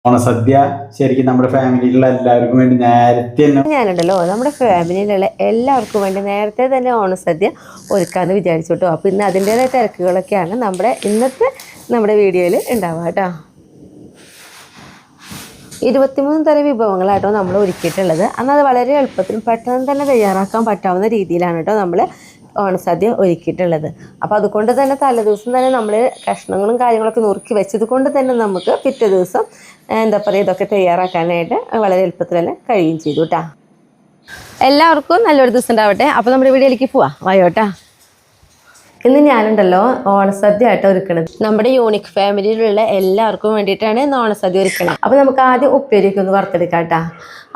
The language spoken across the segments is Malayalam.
ഓണസദ്യ ശരിക്കും നമ്മുടെ ഫാമിലിയിലുള്ള എല്ലാവർക്കും വേണ്ടി നേരത്തെ തന്നെ ഞാനുണ്ടല്ലോ നമ്മുടെ ഫാമിലിയിലുള്ള എല്ലാവർക്കും വേണ്ടി നേരത്തെ തന്നെ ഓണസദ്യ ഒരുക്കാമെന്ന് വിചാരിച്ചു കേട്ടോ. അപ്പോൾ ഇന്ന് അതിൻ്റേതായ തിരക്കുകളൊക്കെയാണ് നമ്മുടെ വീഡിയോയിൽ ഉണ്ടാവുക കേട്ടോ. 23 തരം വിഭവങ്ങളായിട്ടോ നമ്മൾ ഒരുക്കിയിട്ടുള്ളത്. അത് വളരെ എളുപ്പത്തിലും പെട്ടെന്ന് തന്നെ തയ്യാറാക്കാൻ പറ്റാവുന്ന രീതിയിലാണ് കേട്ടോ നമ്മൾ ഓണസദ്യ ഒരുക്കിയിട്ടുള്ളത്. അപ്പോൾ അതുകൊണ്ട് തന്നെ തലേദിവസം തന്നെ നമ്മൾ കഷ്ണങ്ങളും കാര്യങ്ങളൊക്കെ നുറുക്കി വെച്ചത് കൊണ്ട് തന്നെ നമുക്ക് പിറ്റേ ദിവസം ഇതൊക്കെ തയ്യാറാക്കാനായിട്ട് വളരെ എളുപ്പത്തിൽ തന്നെ കഴിയുകയും ചെയ്തു കേട്ടോ. എല്ലാവർക്കും നല്ലൊരു ദിവസം ഉണ്ടാവട്ടെ. അപ്പോൾ നമ്മുടെ വീഡിയോയിലേക്ക് പോവാം, വായോട്ടാ. ഇന്ന് ഞാനുണ്ടല്ലോ ഓണസദ്യ ആയിട്ട് ഒരുക്കണത് നമ്മുടെ യൂണിക് ഫാമിലിയിലുള്ള എല്ലാവർക്കും വേണ്ടിയിട്ടാണ് ഇന്ന് ഓണസദ്യ ഒരുക്കണത്. അപ്പോൾ നമുക്ക് ആദ്യം ഉപ്പേരിയൊക്കെ ഒന്ന് വറുത്തെടുക്കാം കേട്ടോ.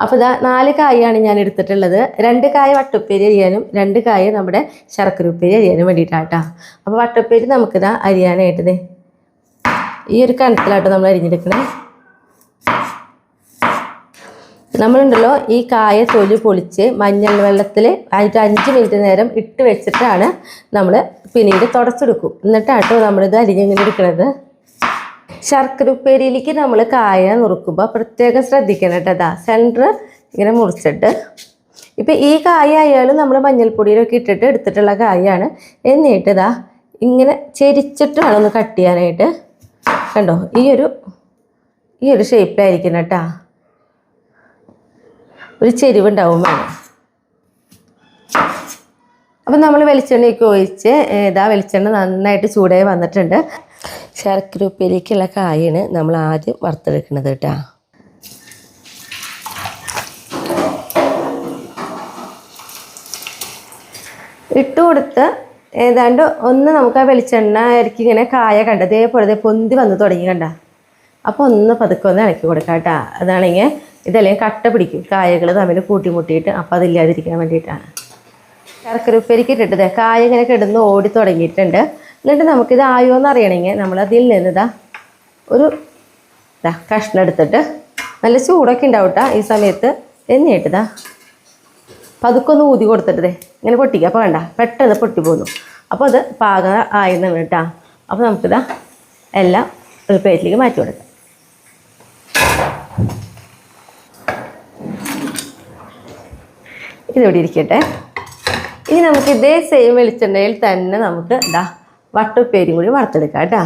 അപ്പോൾ ഇതാ 4 കായാണ് ഞാൻ എടുത്തിട്ടുള്ളത്. 2 കായ വട്ടുപ്പേരി അരിയാനും 2 കായ നമ്മുടെ ശർക്കര ഉപ്പേരി അരിയാനും വേണ്ടിയിട്ടാണ് കേട്ടോ. അപ്പോൾ വട്ടുപ്പേരി നമുക്കിതാ അരിയാനായിട്ട് ഈ ഒരു കനത്തിലാട്ടോ നമ്മൾ അരിഞ്ഞെടുക്കണേ. നമ്മളുണ്ടല്ലോ ഈ കായ തൊലി പൊളിച്ച് മഞ്ഞൾ വെള്ളത്തിൽ 5 മിനിറ്റ് നേരം ഇട്ട് വെച്ചിട്ടാണ് നമ്മൾ പിന്നീട് തുടച്ചെടുക്കും. എന്നിട്ടാട്ടോ നമ്മളിത് അരിഞ്ഞിങ്ങനെ എടുക്കുന്നത്. ശർക്കര ഉപ്പേരിയിലേക്ക് നമ്മൾ കായ നുറുക്കുമ്പോൾ പ്രത്യേകം ശ്രദ്ധിക്കണം കേട്ടോ. അതാ സെൻറ്റർ ഇങ്ങനെ മുറിച്ചിട്ട്, ഇപ്പം ഈ കായ ആയാലും നമ്മൾ മഞ്ഞൾപ്പൊടിയിലൊക്കെ ഇട്ടിട്ട് എടുത്തിട്ടുള്ള കായാണ്. എന്നിട്ട് ഇതാ ഇങ്ങനെ ചെരിച്ചിട്ട് വേണം ഒന്ന് കട്ട് ചെയ്യാനായിട്ട്. കണ്ടോ, ഈ ഒരു ഷേപ്പിലായിരിക്കണം കേട്ടോ. ഒരു ചെരിവുണ്ടാവും വേണം. അപ്പം നമ്മൾ വെളിച്ചെണ്ണയൊക്കെ ഒഴിച്ച് വെളിച്ചെണ്ണ നന്നായിട്ട് ചൂടായി വന്നിട്ടുണ്ട്. ശർക്കര ഉപ്പേരിക്കുള്ള കായാണ് നമ്മൾ ആദ്യം വറുത്തെടുക്കുന്നത് കേട്ടോ. ഇട്ട് കൊടുത്ത് ഏതാണ്ട് ഒന്ന് നമുക്ക് ആ വെളിച്ചെണ്ണ ഇറക്കി ഇങ്ങനെ കായ കണ്ട അതേപോലെ പൊന്തി വന്ന് തുടങ്ങി കണ്ട. അപ്പോൾ ഒന്ന് പതുക്കെ ഒന്ന് ഇളക്കി കൊടുക്കാം കേട്ടോ. അതാണെങ്കിൽ ഇതല്ലെങ്കിൽ കട്ട പിടിക്കും, കായകൾ തമ്മിൽ കൂട്ടിമുട്ടിയിട്ട്. അപ്പോൾ അതില്ലാതിരിക്കാൻ വേണ്ടിയിട്ടാണ്. ശർക്കര ഉപ്പേരിക്ക് ഇട്ടിട്ട് കായ ഇങ്ങനെ കിടന്ന് ഓടി തുടങ്ങിയിട്ടുണ്ട്. എന്നിട്ട് നമുക്കിത് ആയോ എന്ന് അറിയണമെങ്കിൽ നമ്മളതിൽ നിന്ന് ഒരു കഷ്ണം എടുത്തിട്ട്, നല്ല ചൂടൊക്കെ ഉണ്ടാവും കേട്ടോ ഈ സമയത്ത്. എന്നിട്ട് പതുക്കൊന്ന് ഊതി കൊടുത്തിട്ട് ഇങ്ങനെ പൊട്ടിക്കുക. അപ്പോൾ വേണ്ട പെട്ടെന്ന് പൊട്ടിപ്പോന്നു. അപ്പോൾ അത് പാകം ആയെന്ന് കേട്ടോ. അപ്പോൾ നമുക്കിതാ എല്ലാം ഒരു പ്ലേറ്റിലേക്ക് മാറ്റി കൊടുക്കാം. ഇതിവിടെ ഇരിക്കട്ടെ. ഇനി നമുക്ക് ഇതേ സെയിം വെളിച്ചെണ്ണയിൽ തന്നെ നമുക്ക് വട്ടുപ്പേരിയും കൂടി വറുത്തെടുക്കാം കേട്ടോ.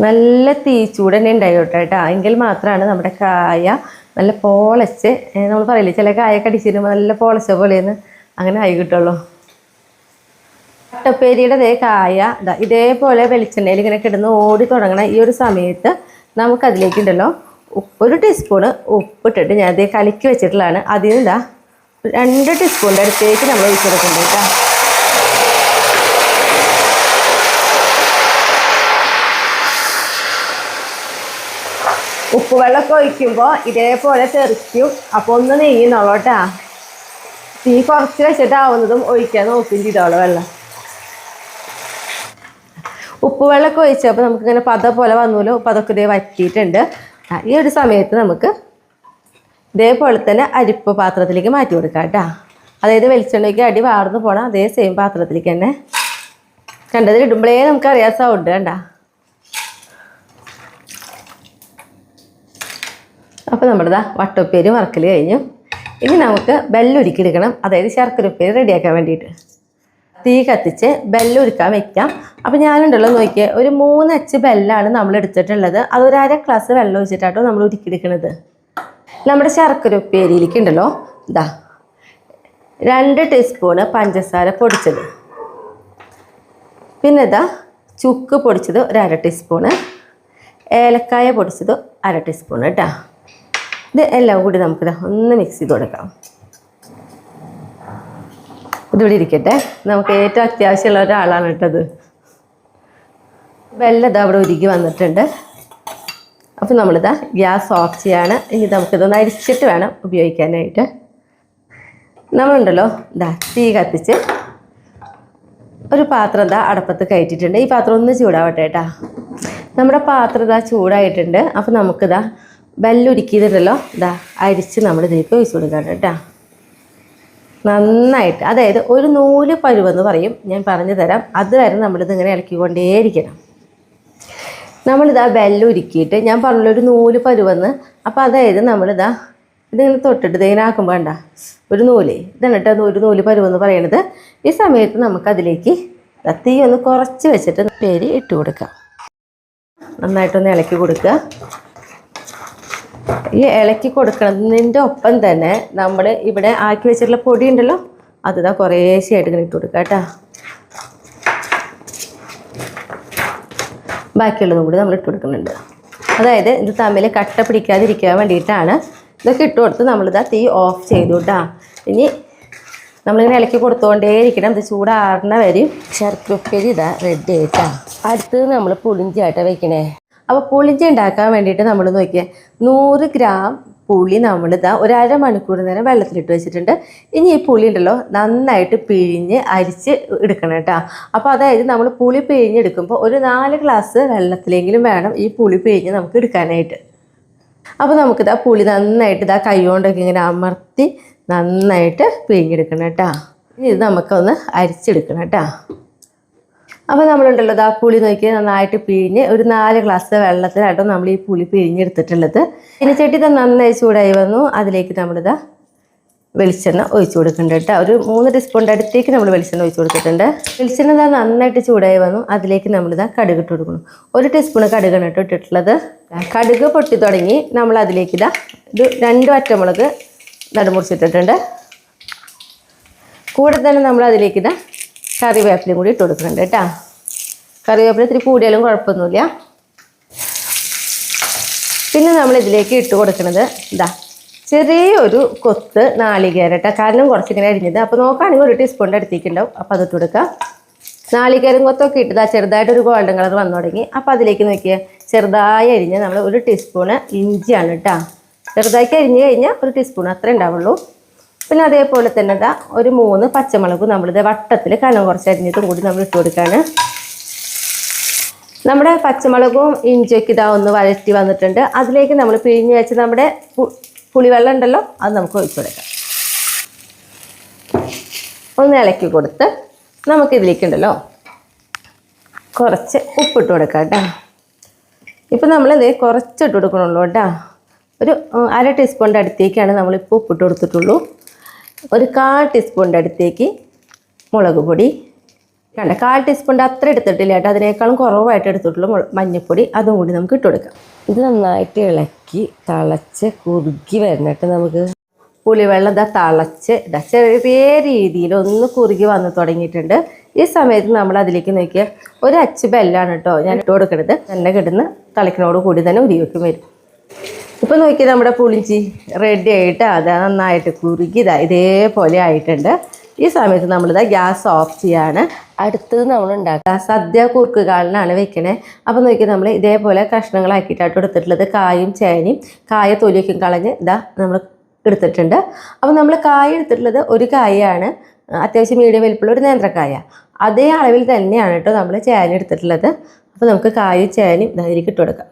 നല്ല തീച്ചൂട് തന്നെ ഉണ്ടായിക്കോട്ടെ കേട്ടോ. എങ്കിൽ മാത്രമാണ് നമ്മുടെ കായ നല്ല പോളച്ച്, നമ്മൾ പറയില്ലേ ചില കായ കടിച്ചിരുമ്പോൾ നല്ല പോളച്ച പോലെയെന്ന്, അങ്ങനെ ആയി കിട്ടുള്ളൂ. വട്ടപ്പേരിയുടെ കായ ഇതേപോലെ വെളിച്ചെണ്ണയിൽ ഇങ്ങനെ കിടന്ന് ഓടി തുടങ്ങണ ഈ ഒരു സമയത്ത് നമുക്കതിലേക്കുണ്ടല്ലോ 1 ടീസ്പൂണ് ഉപ്പിട്ടിട്ട് ഞാൻ അതേ കലക്കി വെച്ചിട്ടുള്ളതാണ്. അതിൽ നിന്ന് 2 ടീസ്പൂണിൻ്റെ അടുത്തേക്ക് നമ്മൾ ഒഴിച്ചെടുക്കുന്നുണ്ട് കേട്ടോ. ഉപ്പ് വെള്ളമൊക്കെ ഒഴിക്കുമ്പോൾ ഇതേപോലെ തെറിക്കും. അപ്പോൾ ഒന്ന് നെയ്യുന്നുള്ളൂ കേട്ടോ. തീ കുറച്ച് വെച്ചിട്ടാവുന്നതും ഒഴിക്കാൻ നോക്കുകയും ചെയ്തോളൂ വെള്ളം. ഉപ്പ് വെള്ളമൊക്കെ ഒഴിച്ചപ്പോൾ നമുക്കിങ്ങനെ പത പോലെ വന്നൂലോ. അപ്പോൾ അതൊക്കെ ഇതേ വറ്റിയിട്ടുണ്ട്. ഈ ഒരു സമയത്ത് നമുക്ക് ഇതേപോലെ തന്നെ അരിപ്പ് പാത്രത്തിലേക്ക് മാറ്റി കൊടുക്കാം കേട്ടോ. അതായത് വെളിച്ചെണ്ണയ്ക്ക് അടി വാർന്ന് പോകണം അതേ സെയിം പാത്രത്തിലേക്ക് തന്നെ. കണ്ടതിൽ ഇടുമ്പോഴേ നമുക്കറിയാം സൗണ്ട് കണ്ട. അപ്പോൾ നമ്മുടെ വട്ടുപ്പേരി വറക്കൽ കഴിഞ്ഞു. ഇനി നമുക്ക് ബെല്ലുരുക്കിയെടുക്കണം, അതായത് ശർക്കര ഉപ്പേരി റെഡിയാക്കാൻ വേണ്ടിയിട്ട്. തീ കത്തിച്ച് ബെല്ലുരുക്കാൻ വെക്കാം. അപ്പോൾ ഞാനുണ്ടല്ലോ നോക്കിയാൽ ഒരു 3 അച്ച് ബെല്ലാണ് നമ്മൾ എടുത്തിട്ടുള്ളത്. അതൊരു 1/2 ഗ്ലാസ് വെള്ളം ഒഴിച്ചിട്ടാട്ടോ നമ്മൾ ഉരുക്കിയെടുക്കുന്നത്. നമ്മുടെ ശർക്കര ഉപ്പേരിയിലേക്ക് ഉണ്ടല്ലോ 2 ടീസ്പൂണ് പഞ്ചസാര പൊടിച്ചത്, പിന്നെ ചുക്ക് പൊടിച്ചത് 1/2 ടീസ്പൂണ്, ഏലക്കായ പൊടിച്ചത് 1/2 ടീസ്പൂണ് കേട്ടോ. ഇത് എല്ലാം കൂടി നമുക്ക് ഒന്ന് മിക്സ് ചെയ്ത് കൊടുക്കാം. ഇതിവിടെ ഇരിക്കട്ടെ. നമുക്ക് ഏറ്റവും അത്യാവശ്യമുള്ള ഒരാളാണ് കേട്ടത്. വെള്ളം അവിടെ ഉരുകി വന്നിട്ടുണ്ട്. അപ്പോൾ നമ്മളിതാ ഗ്യാസ് ഓഫ് ചെയ്യാണ്. ഇനി നമുക്കിതൊന്ന് അരിച്ചിട്ട് വേണം ഉപയോഗിക്കാനായിട്ട്. നമ്മളുണ്ടല്ലോ തീ കത്തിച്ച് ഒരു പാത്രം അടപ്പത്ത് കയറ്റിയിട്ടുണ്ട്. ഈ പാത്രം ഒന്ന് ചൂടാവട്ടെ കേട്ടോ. നമ്മുടെ പാത്രം ചൂടായിട്ടുണ്ട്. അപ്പോൾ നമുക്കിതാ ബെല്ലുരുക്കിയതല്ലോ അരിച്ച് നമ്മൾ ഇതിലേക്ക് ഒഴിച്ചു കൊടുക്കാം കേട്ടോ. നന്നായിട്ട്, അതായത് ഒരു നൂല് പരുവെന്ന് പറയും, ഞാൻ പറഞ്ഞു തരാം. അതുവരെ നമ്മളിതിങ്ങനെ ഇളക്കിക്കൊണ്ടേയിരിക്കണം. നമ്മളിതാ വെല്ലം ഉരുക്കിയിട്ട് ഞാൻ പറഞ്ഞ ഒരു നൂല് പരുവെന്ന്. അപ്പോൾ അതായത് നമ്മളിതാ ഇതിങ്ങനെ തൊട്ടിട്ട് ഇതിങ്ങനെ ആക്കുമ്പോൾ വേണ്ട ഒരു നൂല് ഇതാണ് കേട്ടോ ഒരു നൂല് പരുവെന്ന് പറയണത്. ഈ സമയത്ത് നമുക്കതിലേക്ക് തീ ഒന്ന് കുറച്ച് വെച്ചിട്ട് പേര് ഇട്ട് കൊടുക്കാം. നന്നായിട്ടൊന്ന് ഇളക്കി കൊടുക്കുക. ഈ ഇളക്കി കൊടുക്കുന്നതിൻ്റെ ഒപ്പം തന്നെ നമ്മൾ ഇവിടെ ആക്കി വെച്ചിട്ടുള്ള പൊടി ഉണ്ടല്ലോ അതിതാ കുറേശ്ശെയായിട്ട് ഇങ്ങനെ ഇട്ട് കൊടുക്കുക കേട്ടോ. ബാക്കിയുള്ളതും കൂടി നമ്മൾ ഇട്ട് കൊടുക്കുന്നുണ്ട്. അതായത് ഇത് തമ്മിൽ കട്ട പിടിക്കാതിരിക്കാൻ വേണ്ടിയിട്ടാണ് ഇതൊക്കെ ഇട്ട് കൊടുത്ത് നമ്മളിതാ തീ ഓഫ് ചെയ്തു കേട്ടോ. ഇനി നമ്മളിങ്ങനെ ഇളക്കി കൊടുത്തുകൊണ്ടേയിരിക്കണം. ഇത് ചൂടാറുന്ന വരും. ശർക്കരപ്പേരി ഇതാ റെഡി ആയിട്ടാണ്. അടുത്തത് നമ്മൾ പുളിഞ്ചി ആയിട്ടാണ് വെക്കണേ. അപ്പോൾ പുളിഞ്ചി ഉണ്ടാക്കാൻ വേണ്ടിയിട്ട് നമ്മൾ നോക്കിയാൽ 100 ഗ്രാം പുളി നമ്മളിതാ ഒരു അരമണിക്കൂർ നേരം വെള്ളത്തിലിട്ട് വെച്ചിട്ടുണ്ട്. ഇനി ഈ പുളി ഉണ്ടല്ലോ നന്നായിട്ട് പിഴിഞ്ഞ് അരിച്ച് എടുക്കണം കേട്ടോ. അപ്പോൾ അതായത് നമ്മൾ പുളി പിഴിഞ്ഞെടുക്കുമ്പോൾ ഒരു 4 ഗ്ലാസ് വെള്ളത്തിലെങ്കിലും വേണം ഈ പുളി പിഴിഞ്ഞ് നമുക്ക് എടുക്കാനായിട്ട്. അപ്പോൾ നമുക്കിതാ പുളി നന്നായിട്ട് ഇതാ കൈ കൊണ്ടൊക്കെ ഇങ്ങനെ അമർത്തി നന്നായിട്ട് പിഴിഞ്ഞെടുക്കണം കേട്ടോ. ഇനി ഇത് നമുക്കൊന്ന് അരിച്ചെടുക്കണം കേട്ടോ. അപ്പോൾ നമ്മളുണ്ടല്ലോ ഇതാ പുളി നോക്കി നന്നായിട്ട് പിഴിഞ്ഞ് ഒരു 4 ഗ്ലാസ് വെള്ളത്തിലാട്ടോ നമ്മൾ ഈ പുളി പിഴിഞ്ഞെടുത്തിട്ടുള്ളത്. പിന്നെ ചട്ടി ഇത് നന്നായി ചൂടായി വന്നു. അതിലേക്ക് നമ്മളിതാ വെളിച്ചെണ്ണ ഒഴിച്ചു കൊടുക്കുന്നുണ്ട് കേട്ടോ. ഒരു 3 ടീസ്പൂണിൻ്റെ അടുത്തേക്ക് നമ്മൾ വെളിച്ചെണ്ണ ഒഴിച്ചു കൊടുത്തിട്ടുണ്ട്. വെളിച്ചെണ്ണ ഇതാ നന്നായിട്ട് ചൂടായി വന്നു. അതിലേക്ക് നമ്മളിതാ കടുക് ഇട്ട് കൊടുക്കണം. 1 ടീസ്പൂൺ കടുകാണ് കേട്ടോ ഇട്ടിട്ടുള്ളത്. കടുക് പൊട്ടി തുടങ്ങി നമ്മൾ അതിലേക്ക് ഇതാ ഒരു 2 വറ്റമുളക് നടുമുറിച്ചിട്ടിട്ടുണ്ട്. കൂടെ തന്നെ നമ്മൾ അതിലേക്ക് ഇതാ കറിവേപ്പിലയും കൂടി ഇട്ട് കൊടുക്കുന്നുണ്ട് കേട്ടോ. കറിവേപ്പില ഇത്തിരി കൂടിയാലും കുഴപ്പമൊന്നുമില്ല. പിന്നെ നമ്മൾ ഇതിലേക്ക് ഇട്ട് കൊടുക്കുന്നത് ഇതാ ചെറിയൊരു കൊത്ത് നാളികേരം കേട്ടോ. കാരണം കുറച്ചിങ്ങനെ അരിഞ്ഞത്. അപ്പോൾ നോക്കുകയാണെങ്കിൽ 1 ടീസ്പൂണിൻ്റെ അടുത്തേക്കുണ്ടാവും. അപ്പോൾ അതിട്ട് കൊടുക്കാം. നാളികേരം കൊത്തൊക്കെ ഇട്ടതാ ചെറുതായിട്ടൊരു ഗോൾഡൻ കളർ വന്നു തുടങ്ങി. അപ്പോൾ അതിലേക്ക് നോക്കിയാൽ ചെറുതായി അരിഞ്ഞ് നമ്മൾ 1 ടീസ്പൂണ് ഇഞ്ചിയാണ് കേട്ടോ. ചെറുതാക്കി അരിഞ്ഞ് കഴിഞ്ഞാൽ 1 ടീസ്പൂൺ അത്രേ ഉണ്ടാവുള്ളൂ. പിന്നെ അതേപോലെ തന്നെ ഇതാ ഒരു 3 പച്ചമുളക് നമ്മളിത് വട്ടത്തിൽ കനം കുറച്ച് അരിഞ്ഞിട്ടും കൂടി നമ്മൾ ഇട്ട് കൊടുക്കുകയാണ്. നമ്മുടെ പച്ചമുളകും ഇഞ്ചിയൊക്കെ ഇതാ ഒന്ന് വഴറ്റി വന്നിട്ടുണ്ട്. അതിലേക്ക് നമ്മൾ പിഴിഞ്ഞ് വെച്ച് നമ്മുടെ പുളിവെള്ളം ഉണ്ടല്ലോ അത് നമുക്ക് ഒഴിച്ചു കൊടുക്കാം. ഒന്ന് ഇളക്കി കൊടുത്ത് നമുക്കിതിലേക്കുണ്ടല്ലോ കുറച്ച് ഉപ്പിട്ട് കൊടുക്കാം കേട്ടോ. ഇപ്പം നമ്മളിത് കുറച്ചിട്ട് കൊടുക്കണുള്ളൂ കേട്ടോ. ഒരു 1/2 ടീസ്പൂണിൻ്റെ അടുത്തേക്കാണ് നമ്മളിപ്പോൾ ഉപ്പിട്ട് കൊടുത്തിട്ടുള്ളൂ. ഒരു 1/4 ടീസ്പൂണിൻ്റെ അടുത്തേക്ക് മുളക് പൊടി കണ്ട 1/4 ടീസ്പൂണിൻ്റെ അത്ര എടുത്തിട്ടില്ല കേട്ടോ. അതിനേക്കാളും കുറവായിട്ട് എടുത്തിട്ടുള്ളൂ. മഞ്ഞൾപ്പൊടി അതും കൂടി നമുക്ക് ഇട്ട് കൊടുക്കാം. ഇത് നന്നായിട്ട് ഇളക്കി തിളച്ച് കുറുകി വരണം കേട്ടോ. നമുക്ക് പുളിവെള്ളം ഇതാ തിളച്ച് ഇതാ ചെറിയ രീതിയിൽ ഒന്ന് കുറുകി വന്ന് തുടങ്ങിയിട്ടുണ്ട്. ഈ സമയത്ത് നമ്മൾ അതിലേക്ക് നോക്കിയാൽ 1 അച്ച് ബെല്ലാണ് കേട്ടോ ഞാൻ ഇട്ട് കൊടുക്കുന്നത്. നല്ല കിടന്ന് തിളക്കിനോട് കൂടി തന്നെ ഉരുവയ്ക്കും വരും. ഇപ്പം നോക്കി നമ്മുടെ പുളിഞ്ചി റെഡി ആയിട്ട് അത് നന്നായിട്ട് കുറുകി ഇതേപോലെ ആയിട്ടുണ്ട്. ഈ സമയത്ത് നമ്മളിതാ ഗ്യാസ് ഓഫ് ചെയ്യാണ്. അടുത്തത് നമ്മൾ ഉണ്ടാക്കുക സദ്യ കുറുക്കുകാളിനാണ് വെക്കണേ. അപ്പോൾ നോക്കി നമ്മൾ ഇതേപോലെ കഷ്ണങ്ങളാക്കിയിട്ടാണ് എടുത്തിട്ടുള്ളത്. കായും ചേനയും കായ തൊലിയൊക്കെ കളഞ്ഞ് ഇതാ നമ്മൾ എടുത്തിട്ടുണ്ട്. അപ്പോൾ നമ്മൾ കായ എടുത്തിട്ടുള്ളത് ഒരു കായാണ്, അത്യാവശ്യം മീഡിയം വലിപ്പമുള്ള ഒരു നേന്ത്രക്കായ. അതേ അളവിൽ തന്നെയാണ് കേട്ടോ നമ്മൾ ചേന എടുത്തിട്ടുള്ളത്. അപ്പോൾ നമുക്ക് കായും ചേനയും ഇതിലേക്ക് ഇട്ട് കൊടുക്കാം.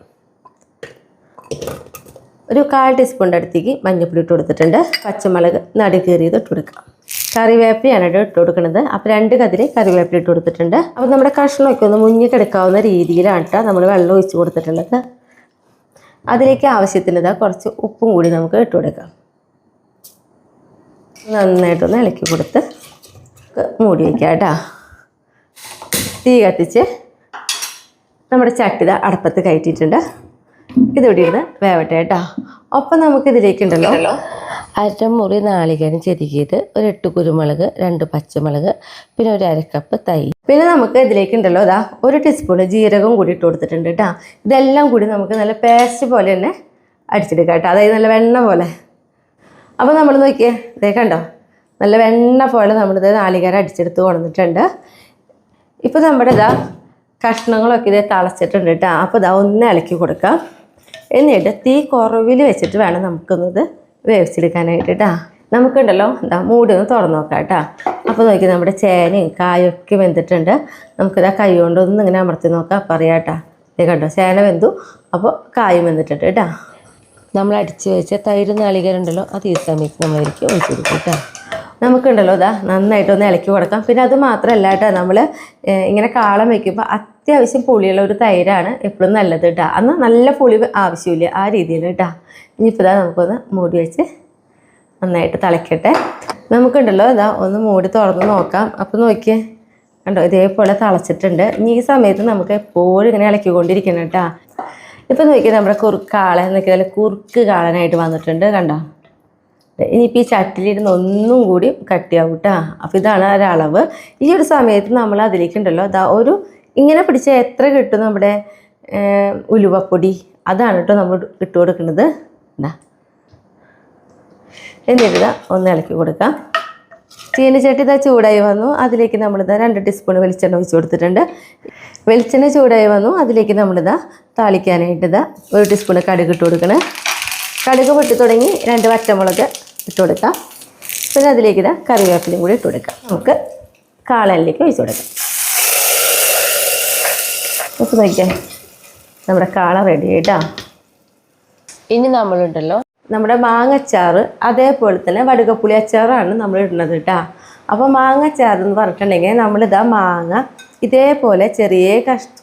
ഒരു 1/4 ടീസ്പൂണിൻ്റെ അടുത്തേക്ക് മഞ്ഞൾപ്പൊടി ഇട്ട് കൊടുത്തിട്ടുണ്ട്. പച്ചമുളക് നടുകീറിയത് ഇട്ട് കൊടുക്കാം. കറിവേപ്പിലാണ് ഇട്ട് കൊടുക്കുന്നത്. അപ്പോൾ 2 കതിര് കറിവേപ്പില ഇട്ട് കൊടുത്തിട്ടുണ്ട്. അപ്പോൾ നമ്മുടെ കഷ്ണമൊക്കെ ഒന്ന് മുങ്ങിക്കെടുക്കാവുന്ന രീതിയിലാണ് കേട്ടോ നമ്മൾ വെള്ളം ഒഴിച്ച് കൊടുത്തിട്ടുള്ളത്. അതിലേക്ക് ആവശ്യത്തിനത് കുറച്ച് ഉപ്പും കൂടി നമുക്ക് ഇട്ട് കൊടുക്കാം. നന്നായിട്ടൊന്ന് ഇളക്കി കൊടുത്ത് മൂടി വയ്ക്കാം കേട്ടോ. തീ കത്തിച്ച് നമ്മുടെ ചട്ടിത അടപ്പത്ത് കയറ്റിയിട്ടുണ്ട്. ഇതിവിടെ ഇരുന്ന് വേവട്ടെ കേട്ടോ. ഒപ്പം നമുക്ക് ഇതിലേക്കുണ്ടല്ലോ 1/2 മുറി നാളികേരം ചെരുകിയത്, ഒരു 8 കുരുമുളക്, 2 പച്ചമുളക്, പിന്നെ ഒരു 1/2 കപ്പ് തൈര്. പിന്നെ നമുക്ക് ഇതിലേക്കുണ്ടല്ലോ ഇതാ 1 ടീസ്പൂൺ ജീരകം കൂടി ഇട്ട് കൊടുത്തിട്ടുണ്ട് കേട്ടോ. ഇതെല്ലാം കൂടി നമുക്ക് നല്ല പേസ്റ്റ് പോലെ തന്നെ അടിച്ചെടുക്കാം കേട്ടോ. അതായത് നല്ല വെണ്ണ പോലെ. അപ്പോൾ നമ്മൾ നോക്കിയേ ഇതേ കണ്ടോ നല്ല വെണ്ണ പോലെ നമ്മളിത് നാളികേരം അടിച്ചെടുത്ത് കൊണ്ടുവന്നിട്ടുണ്ട്. ഇപ്പോൾ നമ്മുടെ ഇതാ കഷ്ണങ്ങളൊക്കെ ഇതേ തിളച്ചിട്ടുണ്ട് കേട്ടോ. അപ്പോൾ ഇതാ ഒന്ന് ഇളക്കി കൊടുക്കാം. എന്നിട്ട് തീ കുറവിൽ വെച്ചിട്ട് വേണം നമുക്കൊന്നത് വേവിച്ചെടുക്കാനായിട്ട് കേട്ടോ. നമുക്കുണ്ടല്ലോ എന്താ മൂടി ഒന്ന് തുറന്ന് നോക്കാം കേട്ടോ. അപ്പോൾ നോക്കി നമ്മുടെ ചേനയും കായൊക്കെ വെന്തിട്ടുണ്ട്. നമുക്കിതാ കൈ കൊണ്ടൊന്നും ഇങ്ങനെ അമർത്തി നോക്കാം. അപ്പോൾ അറിയാം കേട്ടോ. ഇത് കണ്ടോ ചേന വെന്തു. അപ്പോൾ കായും വെന്തിട്ടുണ്ട് കേട്ടോ. നമ്മൾ അടിച്ച് വെച്ച തൈര് നാളികേരം ഉണ്ടല്ലോ അത് ഈ സമയത്ത് നമ്മളിലേക്ക് ഒഴിച്ച് കൊടുക്കും കേട്ടോ. നമുക്കുണ്ടല്ലോ ഇതാ നന്നായിട്ടൊന്ന് ഇളക്കി കൊടുക്കാം. പിന്നെ അത് മാത്രമല്ല കേട്ടോ, നമ്മൾ ഇങ്ങനെ കാളം വയ്ക്കുമ്പോൾ അത്യാവശ്യം പുളിയുള്ള ഒരു തൈരാണ് എപ്പോഴും നല്ലത് കേട്ടോ. അന്ന് നല്ല പുളി ആവശ്യമില്ല, ആ രീതിയിൽ കേട്ടോ. ഇനിയിപ്പോൾ ഇതാ നമുക്കൊന്ന് മൂടി വെച്ച് നന്നായിട്ട് തിളയ്ക്കട്ടെ. നമുക്കുണ്ടല്ലോ ഇതാ ഒന്ന് മൂടി തുറന്ന് നോക്കാം. അപ്പോൾ നോക്കിയേ, കണ്ടോ ഇതേപോലെ തിളച്ചിട്ടുണ്ട്. ഇനി ഈ സമയത്ത് നമുക്ക് എപ്പോഴും ഇങ്ങനെ ഇളക്കിക്കൊണ്ടിരിക്കണം കേട്ടോ. ഇപ്പോൾ നോക്കിയാൽ നമ്മുടെ കാളൻ എന്നൊക്കെ നല്ല കുറുക്ക് കാളനായിട്ട് വന്നിട്ടുണ്ട് കണ്ടോ. ഇനിയിപ്പോൾ ഈ ചട്ടിലിരുന്ന് ഒന്നും കൂടി കട്ടിയാവും കേട്ടോ. അപ്പോൾ ഇതാണ് ഒരളവ്. ഈ ഒരു സമയത്ത് നമ്മൾ അതിലേക്കുണ്ടല്ലോ അതാ ഒരു ഇങ്ങനെ പിടിച്ച എത്ര കിട്ടും നമ്മുടെ ഉലുവപ്പൊടി, അതാണ് കേട്ടോ നമ്മൾ ഇട്ട് കൊടുക്കുന്നത്. എന്താ എന്നിട്ട് ഒന്ന് ഇളക്കി കൊടുക്കാം. ചീനച്ചട്ടി ഇതാ ചൂടായി വന്നു. അതിലേക്ക് നമ്മളിതാ 2 ടീസ്പൂൺ വെളിച്ചെണ്ണ ഒഴിച്ച് കൊടുത്തിട്ടുണ്ട്. വെളിച്ചെണ്ണ ചൂടായി വന്നു. അതിലേക്ക് നമ്മളിതാ താളിക്കാനായിട്ട് ഇതാ 1 ടീസ്പൂൺ കടുക് ഇട്ട് കൊടുക്കണം. കടുക് പൊട്ടി തുടങ്ങി 2 വറ്റമുളക് ഇട്ട് കൊടുക്കാം. പിന്നെ അതിലേക്ക് ഇതാ കറിവേപ്പിലയും കൂടി ഇട്ട് കൊടുക്കാം. നമുക്ക് കാളനിലേക്ക് ഒഴിച്ച് കൊടുക്കാം. അപ്പോൾ നോക്കിയാൽ നമ്മുടെ കാള റെഡി ആയിട്ടാ. ഇനി നമ്മളുണ്ടല്ലോ നമ്മുടെ മാങ്ങച്ചാറ് അതേപോലെ തന്നെ വടുകപ്പുളി അച്ചാറാണ് നമ്മൾ ഇടുന്നത് കേട്ടോ. അപ്പോൾ മാങ്ങച്ചാറ് എന്ന് പറഞ്ഞിട്ടുണ്ടെങ്കിൽ നമ്മളിതാ മാങ്ങ ഇതേപോലെ ചെറിയ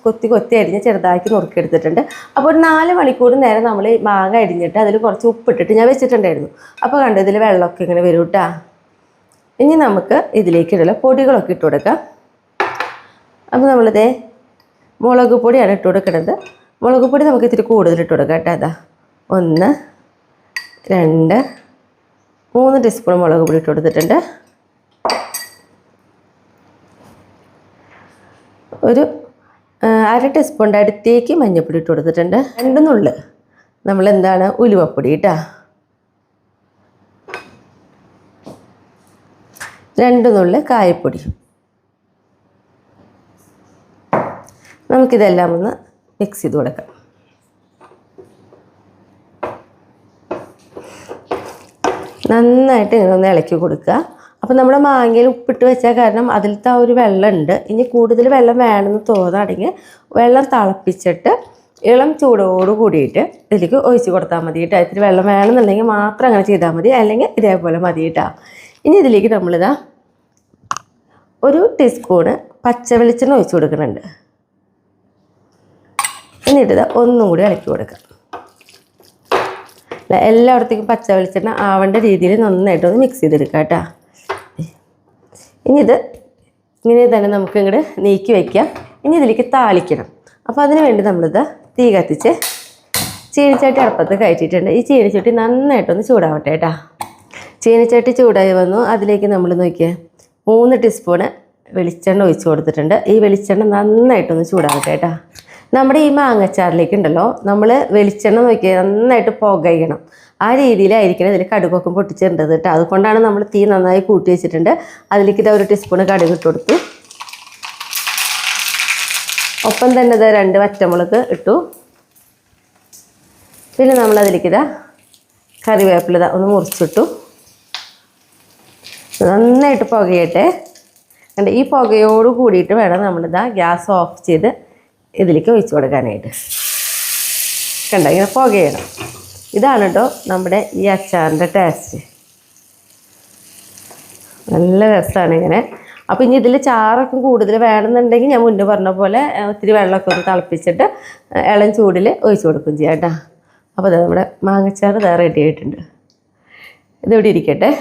കൊത്തി അരിഞ്ഞ് ചെറുതാക്കി നുറുക്കിയെടുത്തിട്ടുണ്ട്. അപ്പോൾ ഒരു 4 മണിക്കൂർ നേരം നമ്മൾ മാങ്ങ അരിഞ്ഞിട്ട് അതിൽ കുറച്ച് ഉപ്പിട്ടിട്ട് ഞാൻ വെച്ചിട്ടുണ്ടായിരുന്നു. അപ്പോൾ കണ്ടു ഇതിൽ വെള്ളമൊക്കെ ഇങ്ങനെ വരും കേട്ടോ. ഇനി നമുക്ക് ഇതിലേക്കുള്ള പൊടികളൊക്കെ ഇട്ട് കൊടുക്കാം. അപ്പോൾ നമ്മളിതേ മുളക് പൊടിയാണ് ഇട്ട് കൊടുക്കുന്നത്. മുളക് പൊടി നമുക്ക് ഇത്തിരി കൂടുതൽ ഇട്ട് കൊടുക്കാം കേട്ടോ. അതാ 1, 2, 3 ടീസ്പൂൺ മുളക് പൊടി ഇട്ട് കൊടുത്തിട്ടുണ്ട്. ഒരു 1/2 ടീസ്പൂണിൻ്റെ അടുത്തേക്ക് മഞ്ഞൾപ്പൊടി ഇട്ട് കൊടുത്തിട്ടുണ്ട്. 2 നുള്ള് നമ്മളെന്താണ് ഉലുവപ്പൊടി കേട്ടോ. 2 നുള്ള് കായപ്പൊടി. നമുക്കിതെല്ലാം ഒന്ന് മിക്സ് ചെയ്ത് കൊടുക്കാം. നന്നായിട്ട് ഇങ്ങനെ ഒന്ന് ഇളക്കി കൊടുക്കുക. അപ്പോൾ നമ്മുടെ മാങ്ങയിൽ ഉപ്പിട്ട് വെച്ചാൽ കാരണം അതിലത്തെ ആ ഒരു വെള്ളമുണ്ട്. ഇനി കൂടുതൽ വെള്ളം വേണമെന്ന് തോന്നുകയാണെങ്കിൽ വെള്ളം തിളപ്പിച്ചിട്ട് ഇളം ചൂടോട് കൂടിയിട്ട് ഇതിലേക്ക് ഒഴിച്ച് കൊടുത്താൽ മതി കേട്ടോ. ഇത്തിരി വെള്ളം വേണമെന്നുണ്ടെങ്കിൽ മാത്രം അങ്ങനെ ചെയ്താൽ മതി, അല്ലെങ്കിൽ ഇതേപോലെ മതി കേട്ടോ. ഇനി ഇതിലേക്ക് നമ്മളിതാ 1 ടീസ്പൂണ് പച്ച വെളിച്ചെണ്ണ ഒഴിച്ച് കൊടുക്കുന്നുണ്ട്. എന്നിട്ട് ഒന്നും കൂടി ഇളക്കി കൊടുക്കാം. എല്ലായിടത്തേക്കും പച്ച വെളിച്ചെണ്ണ ആവേണ്ട രീതിയിൽ നന്നായിട്ടൊന്ന് മിക്സ് ചെയ്തെടുക്കാം കേട്ടോ. ഇനി ഇത് ഇങ്ങനെ തന്നെ നമുക്ക് ഇങ്ങോട്ട് നീക്കി വയ്ക്കാം. ഇനി ഇതിലേക്ക് താളിക്കണം. അപ്പോൾ അതിന് വേണ്ടി നമ്മളിത് തീ കത്തിച്ച് ചീനിച്ചട്ടി അടുപ്പത്ത് കയറ്റിയിട്ടുണ്ട്. ഈ ചീനിച്ചട്ടി നന്നായിട്ടൊന്ന് ചൂടാവട്ടെ കേട്ടോ. ചീനിച്ചട്ടി ചൂടായി വന്നു. അതിലേക്ക് നമ്മൾ നോക്കിയാൽ 3 ടീസ്പൂണ് വെളിച്ചെണ്ണ ഒഴിച്ച് കൊടുത്തിട്ടുണ്ട്. ഈ വെളിച്ചെണ്ണ നന്നായിട്ടൊന്ന് ചൂടാവട്ടെ കേട്ടോ. നമ്മുടെ ഈ മാങ്ങച്ചാറിലേക്ക് ഉണ്ടല്ലോ നമ്മൾ വെളിച്ചെണ്ണ നോക്കിയാൽ നന്നായിട്ട് പുകയണം. ആ രീതിയിലായിരിക്കണം ഇതിൽ കടുകൊക്കെ പൊട്ടിച്ചിട്ടുണ്ടത് കേട്ടോ. അതുകൊണ്ടാണ് നമ്മൾ തീ നന്നായി കൂട്ടി വെച്ചിട്ടുണ്ട്. അതിലേക്ക് ഇതാ 1 ടീസ്പൂണ് കടുക് ഇട്ട് കൊടുത്തു. ഒപ്പം തന്നെ ഇതാ 2 വറ്റമുളക് ഇട്ടു. പിന്നെ നമ്മളതിലേക്ക് ഇതാ കറിവേപ്പില ഇതാ ഒന്ന് മുറിച്ചിട്ടു. നന്നായിട്ട് പുകയട്ടെ. ഈ പുകയോട് കൂടിയിട്ട് വേണം നമ്മളിതാ ഗ്യാസ് ഓഫ് ചെയ്ത് ഇതിലേക്ക് ഒഴിച്ച് കൊടുക്കാനായിട്ട്. കണ്ടോ ഇങ്ങനെ പുകയണം. ഇതാണ് കേട്ടോ നമ്മുടെ ഈ അച്ചാറിൻ്റെ ടേസ്റ്റ്. നല്ല രസമാണ് ഇങ്ങനെ. അപ്പോൾ ഇനി ഇതിൽ ചാറൊക്കെ കൂടുതൽ വേണമെന്നുണ്ടെങ്കിൽ ഞാൻ മുന്നേ പറഞ്ഞ പോലെ ഒത്തിരി വെള്ളമൊക്കെ ഒന്ന് തിളപ്പിച്ചിട്ട് ഇളം ചൂടിൽ ഒഴിച്ച് കൊടുക്കും ചെയ്യാം കേട്ടോ. അപ്പോൾ അത് നമ്മുടെ മാങ്ങച്ചാറ് ഇതാ റെഡി ആയിട്ടുണ്ട്. ഇതിവിടെ ഇരിക്കട്ടെ.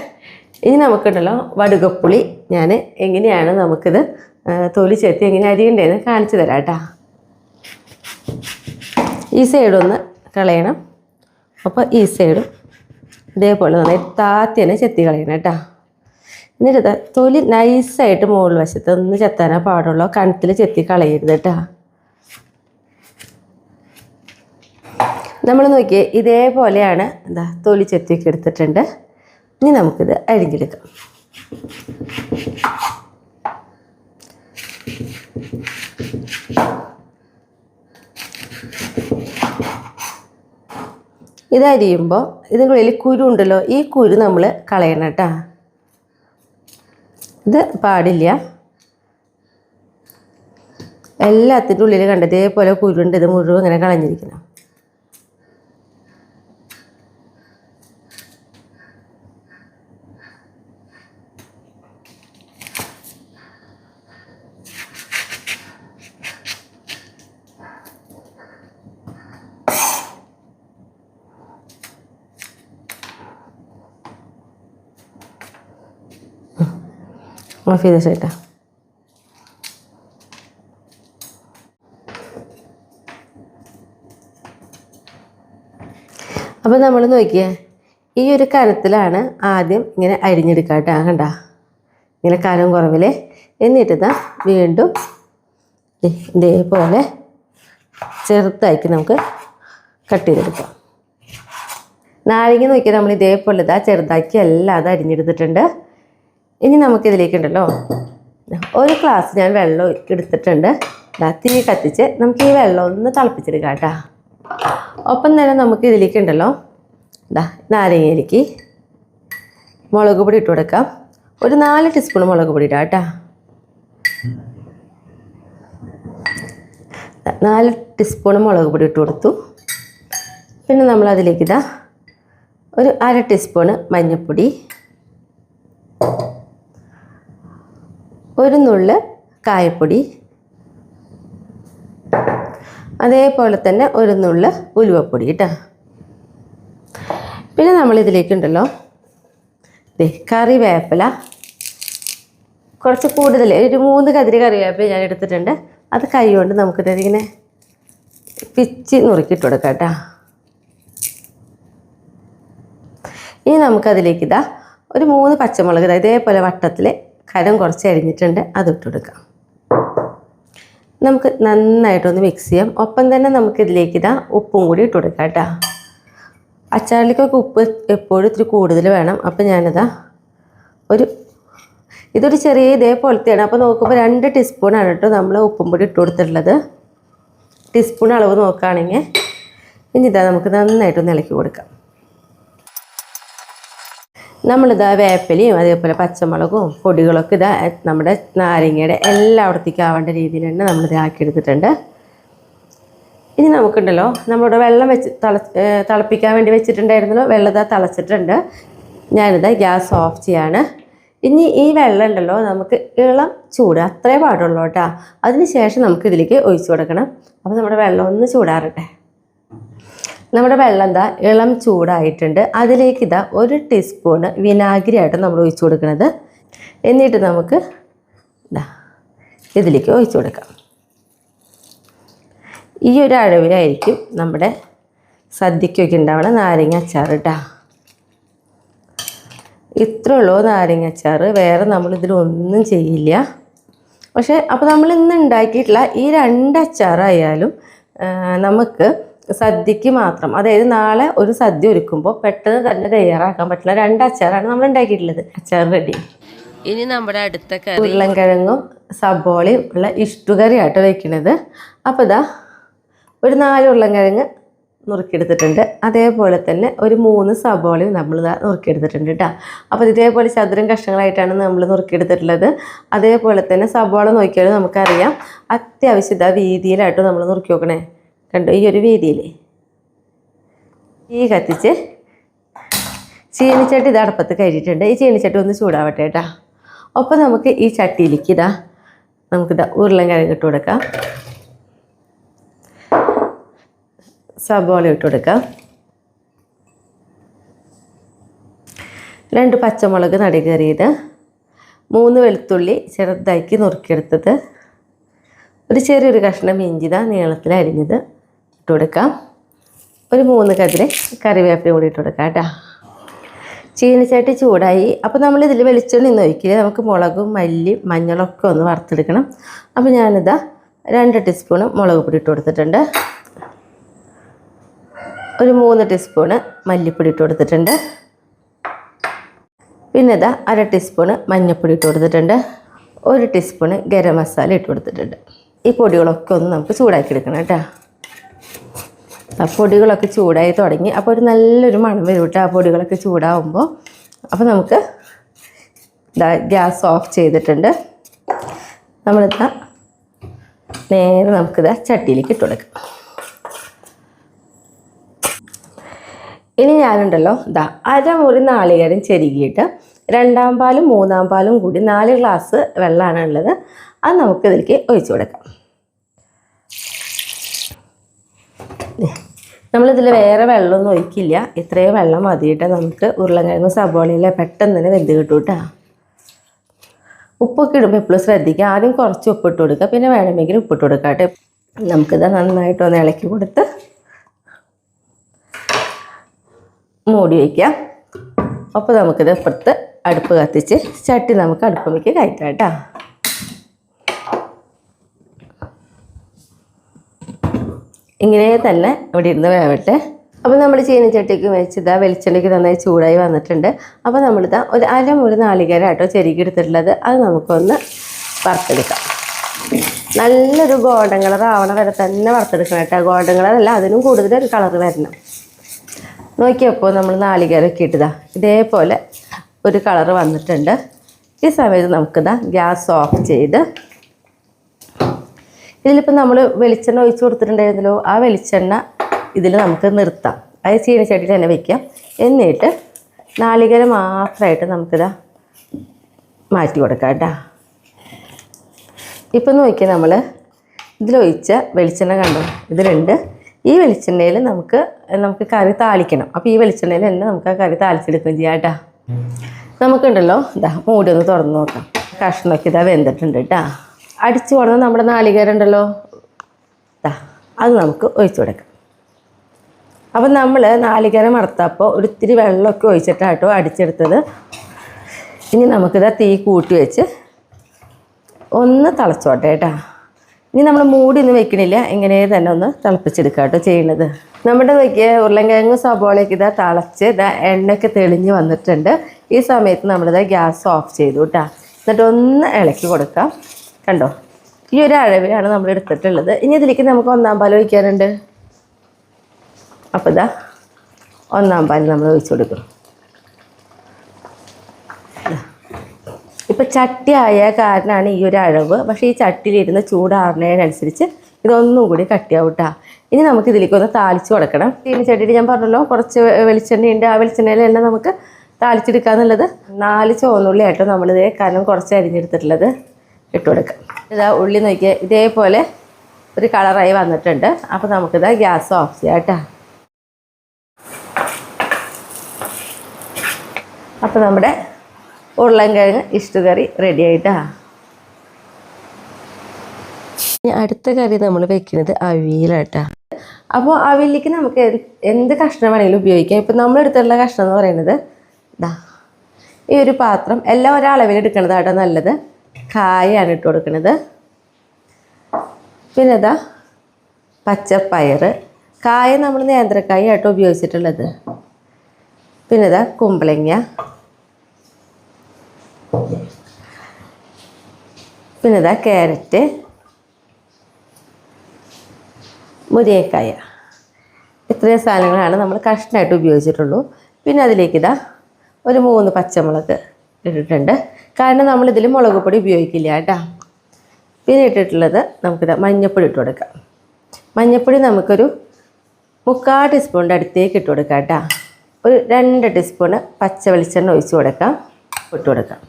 ഇനി നമുക്കുണ്ടല്ലോ വടുകപ്പുളി ഞാൻ എങ്ങനെയാണ് നമുക്കിത് തൊലി ചെത്തി എങ്ങനെ അരിയണ്ടേന്ന് കാണിച്ചു തരാം കേട്ടോ. ഈ സൈഡൊന്ന് കളയണം. അപ്പോൾ ഈ സൈഡും ഇതേപോലെ നന്നായി താത്തി തന്നെ ചെത്തി കളയണം കേട്ടോ. എന്നിട്ട് തൊലി നൈസായിട്ട് മുകളിൽ വശത്ത് ഒന്ന് ചെത്താനാ പാടുള്ളൂ. കണത്തിൽ ചെത്തി കളയരുത് കേട്ടോ. നമ്മൾ നോക്കിയേ ഇതേപോലെയാണ് എന്താ തൊലി ചെത്തിയൊക്കെ എടുത്തിട്ടുണ്ട്. ഇനി നമുക്കിത് അരിഞ്ഞെടുക്കാം. ഇതരിയുമ്പോൾ ഇതിൻ്റെ ഉള്ളിൽ കുരു ഉണ്ടല്ലോ, ഈ കുരു നമ്മൾ കളയണം കേട്ടോ. ഇത് പാടില്ല. എല്ലാത്തിൻ്റെ ഉള്ളിൽ കണ്ട ഇതേപോലെ കുരുണ്ട്. ഇത് മുഴുവൻ ഇങ്ങനെ കളഞ്ഞിരിക്കണം. ഓഫ് ചെയ്ത ചേട്ടാ. അപ്പോൾ നമ്മൾ നോക്കിയേ, ഈ ഒരു കനത്തിലാണ് ആദ്യം ഇങ്ങനെ അരിഞ്ഞെടുക്കുക കേട്ടോ. കണ്ട ഇങ്ങനെ കനം കുറവിൽ. എന്നിട്ട് ഇതാ വീണ്ടും ഇതേപോലെ ചെറുതാക്കി നമുക്ക് കട്ട് ചെയ്തെടുക്കാം. നാരങ്ങ നോക്കിയാൽ നമ്മൾ ഇതേപോലെ ഇതാ ചെറുതാക്കി എല്ലാം അത് അരിഞ്ഞെടുത്തിട്ടുണ്ട്. ഇനി നമുക്കിതിലേക്കുണ്ടല്ലോ ഒരു ഗ്ലാസ് ഞാൻ വെള്ളം എടുത്തിട്ടുണ്ട്. തീ കത്തിച്ച് നമുക്ക് ഈ വെള്ളം ഒന്ന് തിളപ്പിച്ചെടുക്കാം കേട്ടോ. ഒപ്പം തന്നെ നമുക്ക് ഇതിലേക്കുണ്ടല്ലോ നാരങ്ങയിലേക്ക് മുളക് പൊടി ഇട്ട് കൊടുക്കാം. ഒരു 4 ടീസ്പൂൺ മുളക് പൊടി ഇടാം കേട്ടോ. 4 ടീസ്പൂൺ മുളക് പൊടി ഇട്ട് കൊടുത്തു. പിന്നെ നമ്മളതിലേക്ക് ഒരു 1/2 ടീസ്പൂണ് മഞ്ഞൾപ്പൊടി, ഒരു നുള്ള് കായപ്പൊടി, അതേപോലെ തന്നെ ഒരു നുള്ള് ഉലുവപ്പൊടി കേട്ടോ. പിന്നെ നമ്മളിതിലേക്കുണ്ടല്ലോ കറിവേപ്പില കുറച്ച് കൂടുതൽ, ഒരു 3 കതിരി കറിവേപ്പില ഞാൻ എടുത്തിട്ടുണ്ട്. അത് കൈ കൊണ്ട് നമുക്കിതിങ്ങനെ പിച്ചി നുറുക്കിയിട്ട് കൊടുക്കാം കേട്ടോ. ഇനി നമുക്കതിലേക്ക് ഒരു 3 പച്ചമുളക് ഇതേപോലെ വട്ടത്തിൽ കനം കുറച്ച് അരിഞ്ഞിട്ടുണ്ട്, അതിട്ട് കൊടുക്കാം. നമുക്ക് നന്നായിട്ടൊന്ന് മിക്സ് ചെയ്യാം. ഒപ്പം തന്നെ നമുക്കിതിലേക്ക് ഉപ്പും കൂടി ഇട്ട് കൊടുക്കാം കേട്ടോ. അച്ചാറിലേക്കൊക്കെ ഉപ്പ് എപ്പോഴും ഇത്തിരി കൂടുതൽ വേണം. അപ്പം ഞാനിതാ ഇതൊരു ചെറിയ ഇതേപോലത്തെയാണ്. അപ്പോൾ നോക്കുമ്പോൾ 2 ടീസ്പൂണാണ് കേട്ടോ നമ്മൾ ഉപ്പും പൊടി ഇട്ട് കൊടുത്തിട്ടുള്ളത്. ടീസ്പൂൺ അളവ് നോക്കുകയാണെങ്കിൽ. ഇനി നമുക്ക് നന്നായിട്ടൊന്ന് ഇളക്കി കൊടുക്കാം. നമ്മളിതാ വേപ്പിലയും അതേപോലെ പച്ചമുളകും പൊടികളൊക്കെ നമ്മുടെ നാരങ്ങയുടെ എല്ലായിടത്തേക്കും ആവേണ്ട രീതിയിൽ തന്നെ നമ്മളിത് ആക്കിയെടുത്തിട്ടുണ്ട്. ഇനി നമുക്കുണ്ടല്ലോ നമ്മളിവിടെ വെള്ളം വെച്ച് തിളപ്പിക്കാൻ വേണ്ടി വെച്ചിട്ടുണ്ടായിരുന്നല്ലോ. വെള്ളം തിളച്ചിട്ടുണ്ട്. ഞാനിതാ ഗ്യാസ് ഓഫ് ചെയ്യാണ്. ഇനി ഈ വെള്ളം ഉണ്ടല്ലോ നമുക്ക് ഇളം ചൂട് അത്രേ പാടുള്ളൂ കേട്ടോ. അതിന് ശേഷം നമുക്ക് ഇതിലേക്ക് ഒഴിച്ചു കൊടുക്കണം. അപ്പോൾ നമ്മുടെ വെള്ളം ഒന്ന് ചൂടാറട്ടെ. നമ്മുടെ വെള്ളം ഇളം ചൂടായിട്ടുണ്ട്. അതിലേക്ക് 1 ടീസ്പൂണ് വിനാഗിരിയായിട്ട് നമ്മൾ ഒഴിച്ചു കൊടുക്കുന്നത്. എന്നിട്ട് നമുക്ക് ഇതിലേക്ക് ഒഴിച്ചു കൊടുക്കാം. ഈ ഒരു അളവിലായിരിക്കും നമ്മുടെ സദ്യക്കൊക്കെ ഉണ്ടാവണ നാരങ്ങ അച്ചാർ കേട്ടോ. ഇത്രേ ഉള്ളൂ നാരങ്ങ അച്ചാർ, വേറെ നമ്മളിതിലൊന്നും ചെയ്യില്ല. പക്ഷേ അപ്പോൾ നമ്മൾ ഇന്ന് ഉണ്ടാക്കിയിട്ടുള്ള ഈ 2 അച്ചാറായാലും നമുക്ക് സദ്യക്ക് മാത്രം, അതായത് നാളെ ഒരു സദ്യ ഒരുക്കുമ്പോൾ പെട്ടെന്ന് തന്നെ തയ്യാറാക്കാൻ പറ്റുന്ന 2 അച്ചാറാണ് നമ്മൾ ഉണ്ടാക്കിയിട്ടുള്ളത്. അച്ചാർ റെഡി. ഇനി നമ്മുടെ അടുത്ത കറി ഉരുളൻകിഴങ്ങും സബോളയും ഉള്ള ഇഷ്ടുകറിയായിട്ട് വയ്ക്കുന്നത്. അപ്പോൾ ഒരു 4 ഉരുളൻകിഴങ്ങ് നുറുക്കിയെടുത്തിട്ടുണ്ട്. അതേപോലെ തന്നെ ഒരു 3 സബോളയും നമ്മൾ നുറുക്കിയെടുത്തിട്ടുണ്ട് കേട്ടോ. അപ്പോൾ ഇതേപോലെ ചതുരം കഷ്ണങ്ങളായിട്ടാണ് നമ്മൾ നുറുക്കിയെടുത്തിട്ടുള്ളത്. അതേപോലെ തന്നെ സബോള നോക്കിയാൽ നമുക്കറിയാം അത്യാവശ്യം വീതിയിലായിട്ട് നമ്മൾ നുറുക്കി നോക്കണേ. കണ്ടോ ഈ ഒരു വീതിയിൽ. ഈ കത്തിച്ച് ചീനിച്ചട്ടി അടുപ്പത്ത് കയറ്റിയിട്ടുണ്ട്. ഈ ചീനിച്ചട്ടി ഒന്ന് ചൂടാവട്ടെ കേട്ടോ. ഒപ്പം നമുക്ക് ഈ ചട്ടിയിലേക്ക് നമുക്കിതാ ഉരുളൻകിഴങ്ങ് ഇട്ട് കൊടുക്കാം, സബോള ഇട്ട് കൊടുക്കാം, 2 പച്ചമുളക് നടുകയറിയത്, 3 വെളുത്തുള്ളി ചെറുതാക്കി നുറുക്കിയെടുത്തത്, ഒരു ചെറിയൊരു കഷ്ണം ഇഞ്ചി നീളത്തിൽ അരിഞ്ഞത് ഇട്ട് കൊടുക്കാം, ഒരു 3 കതിര് കറിവേപ്പില കൂടി ഇട്ട് കൊടുക്കാം കേട്ടോ. ചീനിച്ചട്ടി ചൂടായി. അപ്പോൾ നമ്മളിതിൽ വെളിച്ചെണ്ണ ഒന്നും ഒഴിക്കില്ല. നമുക്ക് മുളകും മല്ലി മഞ്ഞളൊക്കെ ഒന്ന് വറുത്തെടുക്കണം. അപ്പോൾ ഞാനിതാ 2 ടീസ്പൂണ് മുളക് പൊടി ഇട്ട് കൊടുത്തിട്ടുണ്ട്, ഒരു 3 ടീസ്പൂണ് മല്ലിപ്പൊടി ഇട്ട് കൊടുത്തിട്ടുണ്ട്, പിന്നെ 1/2 ടീസ്പൂണ് മഞ്ഞൾപ്പൊടി ഇട്ട് കൊടുത്തിട്ടുണ്ട്, 1 ടീസ്പൂണ് ഗരം മസാല ഇട്ട് കൊടുത്തിട്ടുണ്ട്. ഈ പൊടികളൊക്കെ ഒന്ന് നമുക്ക് ചൂടാക്കി എടുക്കണം കേട്ടോ. പൊടികളൊക്കെ ചൂടായി തുടങ്ങി. അപ്പോൾ ഒരു നല്ലൊരു മണം വരും കേട്ടോ ആ പൊടികളൊക്കെ ചൂടാവുമ്പോൾ. അപ്പോൾ നമുക്ക് ഗ്യാസ് ഓഫ് ചെയ്തിട്ടുണ്ട്. നേരെ നമുക്കിത് ചട്ടിയിലേക്ക് ഇട്ട് കൊടുക്കാം. ഇനി ഞാനുണ്ടല്ലോ 1/2 മുറി നാളികേരം ചെരുകിയിട്ട് 2-ാം പാലും 3-ാം പാലും കൂടി 4 ഗ്ലാസ് വെള്ളമാണ് ഉള്ളത്. അത് നമുക്കിതിലേക്ക് ഒഴിച്ചു കൊടുക്കാം. നമ്മളിതിൽ വേറെ വെള്ളമൊന്നും ഒഴിക്കില്ല. ഇത്രയും വെള്ളം മതിയിട്ട് നമുക്ക് ഉരുളൻകിഴങ്ങ് സബോളയിലെ പെട്ടെന്ന് തന്നെ വെന്ത് കിട്ടും കേട്ടോ. ഉപ്പൊക്കെ ഇടുമ്പോൾ എപ്പോഴും ശ്രദ്ധിക്കുക. ആദ്യം കുറച്ച് ഉപ്പിട്ട് കൊടുക്കുക, പിന്നെ വേണമെങ്കിൽ ഉപ്പിട്ട് കൊടുക്കാം കേട്ടോ. നമുക്കിത് നന്നായിട്ടൊന്ന് ഇളക്കി കൊടുത്ത് മൂടി വയ്ക്കാം. അപ്പോൾ നമുക്കിത് ഇപ്പുറത്ത് അടുപ്പ് കത്തിച്ച് ചട്ടി നമുക്ക് അടുപ്പിലേക്ക് കയറ്റാം കേട്ടോ. ഇങ്ങനെ തന്നെ ഇവിടെ ഇരുന്ന് വേവട്ടെ. അപ്പോൾ നമ്മൾ ചീനച്ചട്ടിക്ക് വെച്ചിതാ വെളിച്ചെണ്ണയ്ക്ക് നന്നായി ചൂടായി വന്നിട്ടുണ്ട്. അപ്പോൾ നമ്മളിതാ ഒരു അരമുറി നാളികേരം കേട്ടോ ചെരുക്കി എടുത്തിട്ടുള്ളത്. അത് നമുക്കൊന്ന് വറുത്തെടുക്കാം. നല്ലൊരു ഗോൾഡൻ കളർ ആവണ വരെ തന്നെ വറുത്തെടുക്കണം കേട്ടോ. ഗോൾഡൻ കളറല്ല, അതിനും കൂടുതൽ ഒരു കളർ വരണം. നോക്കിയപ്പോൾ നമ്മൾ നാളികേരമൊക്കെ ഇട്ടതാ ഇതേപോലെ ഒരു കളർ വന്നിട്ടുണ്ട്. ഈ സമയത്ത് നമുക്കിതാ ഗ്യാസ് ഓഫ് ചെയ്ത് ഇതിലിപ്പോൾ നമ്മൾ വെളിച്ചെണ്ണ ഒഴിച്ച് കൊടുത്തിട്ടുണ്ടായിരുന്നല്ലോ, ആ വെളിച്ചെണ്ണ ഇതിൽ നമുക്ക് നിർത്താം. അത് ചീനച്ചട്ടിയിൽ തന്നെ വയ്ക്കാം. എന്നിട്ട് നാളികേരം മാത്രമായിട്ട് നമുക്കിതാ മാറ്റി കൊടുക്കാം കേട്ടോ. ഇപ്പം നോക്കിയാൽ നമ്മൾ ഇതിലൊഴിച്ച വെളിച്ചെണ്ണ കണ്ടോ, ഇതിലുണ്ട്. ഈ വെളിച്ചെണ്ണയിൽ നമുക്ക് കറി താളിക്കണം. അപ്പോൾ ഈ വെളിച്ചെണ്ണയിൽ തന്നെ നമുക്ക് ആ കറി താളിച്ചെടുക്കുകയും ചെയ്യാം കേട്ടോ. നമുക്കുണ്ടല്ലോ ഇതാ മൂടി ഒന്ന് തുറന്ന് നോക്കാം. കഷ്ണമൊക്കെ ഇതാ വെന്തിട്ടുണ്ട് കേട്ടോ. അടിച്ചു കൊടുന്ന നമ്മുടെ നാളികേരം ഉണ്ടല്ലോ, ഇതാ അത് നമുക്ക് ഒഴിച്ചു കൊടുക്കാം. അപ്പം നമ്മൾ നാളികേരം വറുത്തപ്പോൾ ഒരിത്തിരി വെള്ളമൊക്കെ ഒഴിച്ചിട്ടാട്ടോ അടിച്ചെടുത്തത്. ഇനി നമുക്കിതാ തീ കൂട്ടി വെച്ച് ഒന്ന് തിളച്ചോട്ടെ കേട്ടോ. ഇനി നമ്മൾ മൂടി ഒന്നും വെക്കണില്ല, ഇങ്ങനെ തന്നെ ഒന്ന് തിളപ്പിച്ചെടുക്കുക കേട്ടോ ചെയ്യുന്നത്. നമ്മുടെ നോക്കിയ ഉരുളൻകിഴങ്ങ് സബോളയൊക്കെ ഇതാ തിളച്ച് ഇതാ എണ്ണയൊക്കെ തെളിഞ്ഞ് വന്നിട്ടുണ്ട്. ഈ സമയത്ത് നമ്മളിതാ ഗ്യാസ് ഓഫ് ചെയ്തു കേട്ടോ. എന്നിട്ട് ഒന്ന് ഇളക്കി കൊടുക്കാം. കണ്ടോ, ഈ ഒരു അളവിലാണ് നമ്മൾ എടുത്തിട്ടുള്ളത്. ഇനി ഇതിലേക്ക് നമുക്ക് 1 പാൽ ഒഴിക്കാനുണ്ട്. അപ്പോൾ ഇതാ 1 പാൽ നമ്മൾ ഒഴിച്ചു കൊടുക്കും. ഇപ്പം ചട്ടി ആയ കാരണമാണ് ഈ ഒരു അളവ്. പക്ഷേ ഈ ചട്ടിയിലിരുന്ന് ചൂടാറുന്നതിനനുസരിച്ച് ഇതൊന്നും കൂടി കട്ടിയാവും കേട്ടോ. ഇനി നമുക്ക് ഇതിലേക്ക് ഒന്ന് താളിച്ച് കൊടുക്കണം. ചട്ടിയിൽ ഞാൻ പറഞ്ഞല്ലോ കുറച്ച് വെളിച്ചെണ്ണയുണ്ട്. ആ വെളിച്ചെണ്ണയിൽ തന്നെ നമുക്ക് താളിച്ചെടുക്കാന്നുള്ളത്. 4 ചുവന്നുള്ളി ആയിട്ടോ നമ്മളിതേ കാരണം കുറച്ച് അരിഞ്ഞെടുത്തിട്ടുള്ളത് ഇട്ട് കൊടുക്കാം. ഇതാ ഉള്ളി നോക്കിയാൽ ഇതേപോലെ ഒരു കളറായി വന്നിട്ടുണ്ട്. അപ്പോൾ നമുക്കിതാ ഗ്യാസ് ഓഫ് ചെയ്യാം കേട്ടോ. അപ്പോൾ നമ്മുടെ ഉരുളൻകിഴങ്ങ് ഇഷ്ടുകറി റെഡി ആയിട്ടാ. അടുത്ത കറി നമ്മൾ വെക്കുന്നത് അവിയലാട്ടാ. അപ്പോൾ അവിയലിലേക്ക് നമുക്ക് എന്ത് കഷ്ണം വേണമെങ്കിലും ഉപയോഗിക്കാം. ഇപ്പം നമ്മളെടുത്തുള്ള കഷ്ണം എന്ന് പറയുന്നത് ഇതാ ഈ ഒരു പാത്രം എല്ലാം ഒരളവിൽ എടുക്കണതാട്ടോ നല്ലത്. കായാണ് ഇട്ട് കൊടുക്കുന്നത്. പിന്നെ ഇതാ പച്ചപ്പയർ, കായ നമ്മൾ നേന്ത്രക്കായ ആട്ടോ ഉപയോഗിച്ചിട്ടുള്ളത്. പിന്നെ ഇതാ കുമ്പളങ്ങ, പിന്നെ ഇതാ ക്യാരറ്റ്, മുരിങ്ങക്കായ. ഇത്രയും സാധനങ്ങളാണ് നമ്മൾ കഷ്ണമായിട്ട് ഉപയോഗിച്ചിട്ടുള്ളൂ. പിന്നെ അതിലേക്ക് ഇതാ ഒരു 3 പച്ചമുളക് ഇട്ടിട്ടുണ്ട്. കാരണം നമ്മളിതിൽ മുളക് പൊടി ഉപയോഗിക്കില്ല കേട്ടോ. പിന്നെ ഇട്ടിട്ടുള്ളത് നമുക്കിതാ മഞ്ഞൾപ്പൊടി ഇട്ട് കൊടുക്കാം. മഞ്ഞൾപ്പൊടി നമുക്കൊരു 3/4 ടീസ്പൂണിൻ്റെ അടുത്തേക്ക് ഇട്ട് കൊടുക്കാം കേട്ടോ. ഒരു 2 ടീസ്പൂണ് പച്ച വെളിച്ചെണ്ണ ഒഴിച്ച് കൊടുക്കാം, ഇട്ട് കൊടുക്കാം.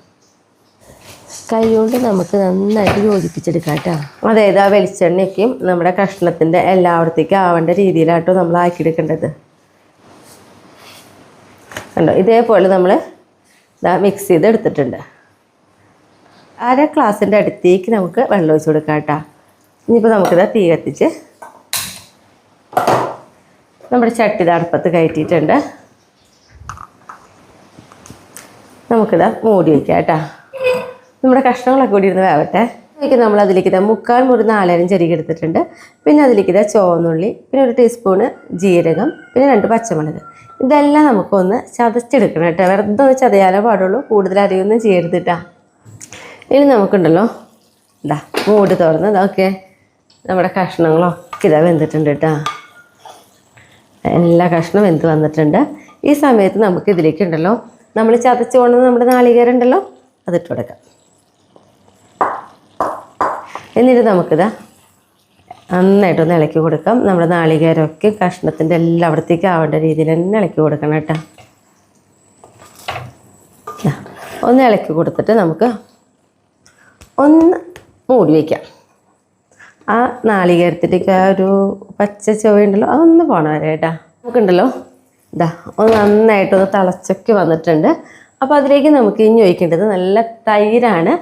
കൈ കൊണ്ട് നമുക്ക് നന്നായിട്ട് യോജിപ്പിച്ചെടുക്കാം കേട്ടോ. അതായത് ആ വെളിച്ചെണ്ണയ്ക്കും നമ്മുടെ കഷ്ണത്തിൻ്റെ എല്ലായിടത്തേക്കും ആവേണ്ട രീതിയിലാട്ടോ നമ്മൾ ആക്കിയെടുക്കേണ്ടത്. കണ്ടോ, ഇതേപോലെ നമ്മൾ മിക്സ് ചെയ്ത് എടുത്തിട്ടുണ്ട്. 1/2 ഗ്ലാസിൻ്റെ അടുത്തേക്ക് നമുക്ക് വെള്ളം ഒഴിച്ച് കൊടുക്കാം കേട്ടോ. ഇനിയിപ്പോൾ നമുക്കിതാ തീ കത്തിച്ച് നമ്മുടെ ചട്ടി അടുപ്പത്ത് കയറ്റിയിട്ടുണ്ട്. നമുക്കിതാ മൂടി വയ്ക്കാം കേട്ടോ. നമ്മുടെ കഷ്ണങ്ങളൊക്കെ കൂടി ഇരുന്ന് വേവട്ടെ. അതിലേക്ക് നമ്മൾ അതിലേക്ക് 3/4 മുറി നാളികേരം ചെരുകി എടുത്തിട്ടുണ്ട്. പിന്നെ അതിലേക്ക് ചുവന്നുള്ളി, പിന്നെ 1 ടീസ്പൂണ് ജീരകം, പിന്നെ 2 പച്ചമുളക്. ഇതെല്ലാം നമുക്കൊന്ന് ചതച്ചെടുക്കണം കേട്ടോ. വെറുതെ ഒന്ന് ചതയാനേ പാടുള്ളൂ, കൂടുതൽ അരിയൊന്നും ചെയ്യരുതിട്ടാ. ഇനി നമുക്കുണ്ടല്ലോ ഇതാ മൂടി തുറന്ന് ഇതൊക്കെ നമ്മുടെ കഷ്ണങ്ങളൊക്കെ ഇതാ വെന്തിട്ടുണ്ട് കേട്ടോ. എല്ലാ കഷ്ണം വെന്ത് വന്നിട്ടുണ്ട്. ഈ സമയത്ത് നമുക്ക് ഇതിലേക്ക് ഉണ്ടല്ലോ നമ്മൾ ചതച്ച് കൊണ്ടുവന്ന് നമ്മുടെ നാളികേരം ഉണ്ടല്ലോ അതിട്ട് കൊടുക്കാം. എന്നിട്ട് നമുക്കിതാ നന്നായിട്ടൊന്ന് ഇളക്കി കൊടുക്കാം. നമ്മുടെ നാളികേരമൊക്കെ കഷ്ണത്തിൻ്റെ എല്ലായിടത്തേക്കും ആവേണ്ട രീതിയിൽ തന്നെ ഇളക്കി കൊടുക്കണം കേട്ടോ. ഒന്ന് ഇളക്കി കൊടുത്തിട്ട് നമുക്ക് ഒന്ന് മൂടി വയ്ക്കാം. ആ നാളികേരത്തിലേക്ക് ആ ഒരു പച്ച ചുവയുണ്ടല്ലോ അതൊന്ന് പോകണം വരെ കേട്ടോ. നമുക്കുണ്ടല്ലോ ഇതാ ഒന്ന് നന്നായിട്ടൊന്ന് തിളച്ചൊക്കെ വന്നിട്ടുണ്ട്. അപ്പോൾ അതിലേക്ക് നമുക്ക് ഇനി ഒഴിക്കേണ്ടത് നല്ല തൈരാണ്.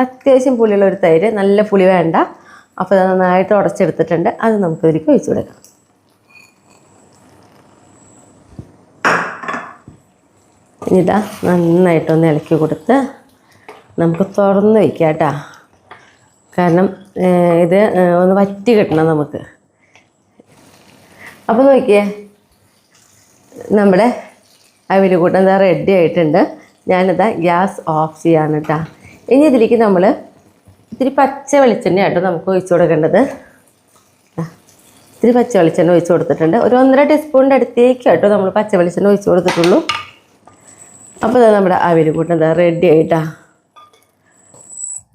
അത്യാവശ്യം പുളിയുള്ള ഒരു തൈര്, നല്ല പുളി വേണ്ട. അപ്പോൾ അത് നന്നായിട്ട് ഉടച്ചെടുത്തിട്ടുണ്ട്. അത് നമുക്കിതിലേക്ക് ഒഴിച്ചു കൊടുക്കാം. ഇതാ നന്നായിട്ടൊന്ന് ഇളക്കി കൊടുത്ത് നമുക്ക് തുറന്ന് വയ്ക്കാം കേട്ടോ. കാരണം ഇത് ഒന്ന് വറ്റി കിട്ടണം നമുക്ക്. അപ്പോൾ നോക്കിയേ, നമ്മുടെ അവിലുകൂട്ടം എന്താ റെഡി ആയിട്ടുണ്ട്. ഞാനിതാ ഗ്യാസ് ഓഫ് ചെയ്യാണ് കേട്ടോ. ഇനി ഇതിലേക്ക് നമ്മൾ ഇത്തിരി പച്ച വെളിച്ചെണ്ണയാട്ടോ നമുക്ക് ഒഴിച്ചു കൊടുക്കേണ്ടത്. ഇത്തിരി പച്ച വെളിച്ചെണ്ണ ഒഴിച്ചു കൊടുത്തിട്ടുണ്ട്. ഒരു 1.5 ടീസ്പൂണിൻ്റെ അടുത്തേക്കാട്ടോ നമ്മൾ പച്ച വെളിച്ചെണ്ണ ഒഴിച്ചു കൊടുത്തിട്ടുള്ളൂ. അപ്പോൾ ഇതാ നമ്മുടെ അവിലുകൂട്ടം എന്താ റെഡി ആയിട്ടാ.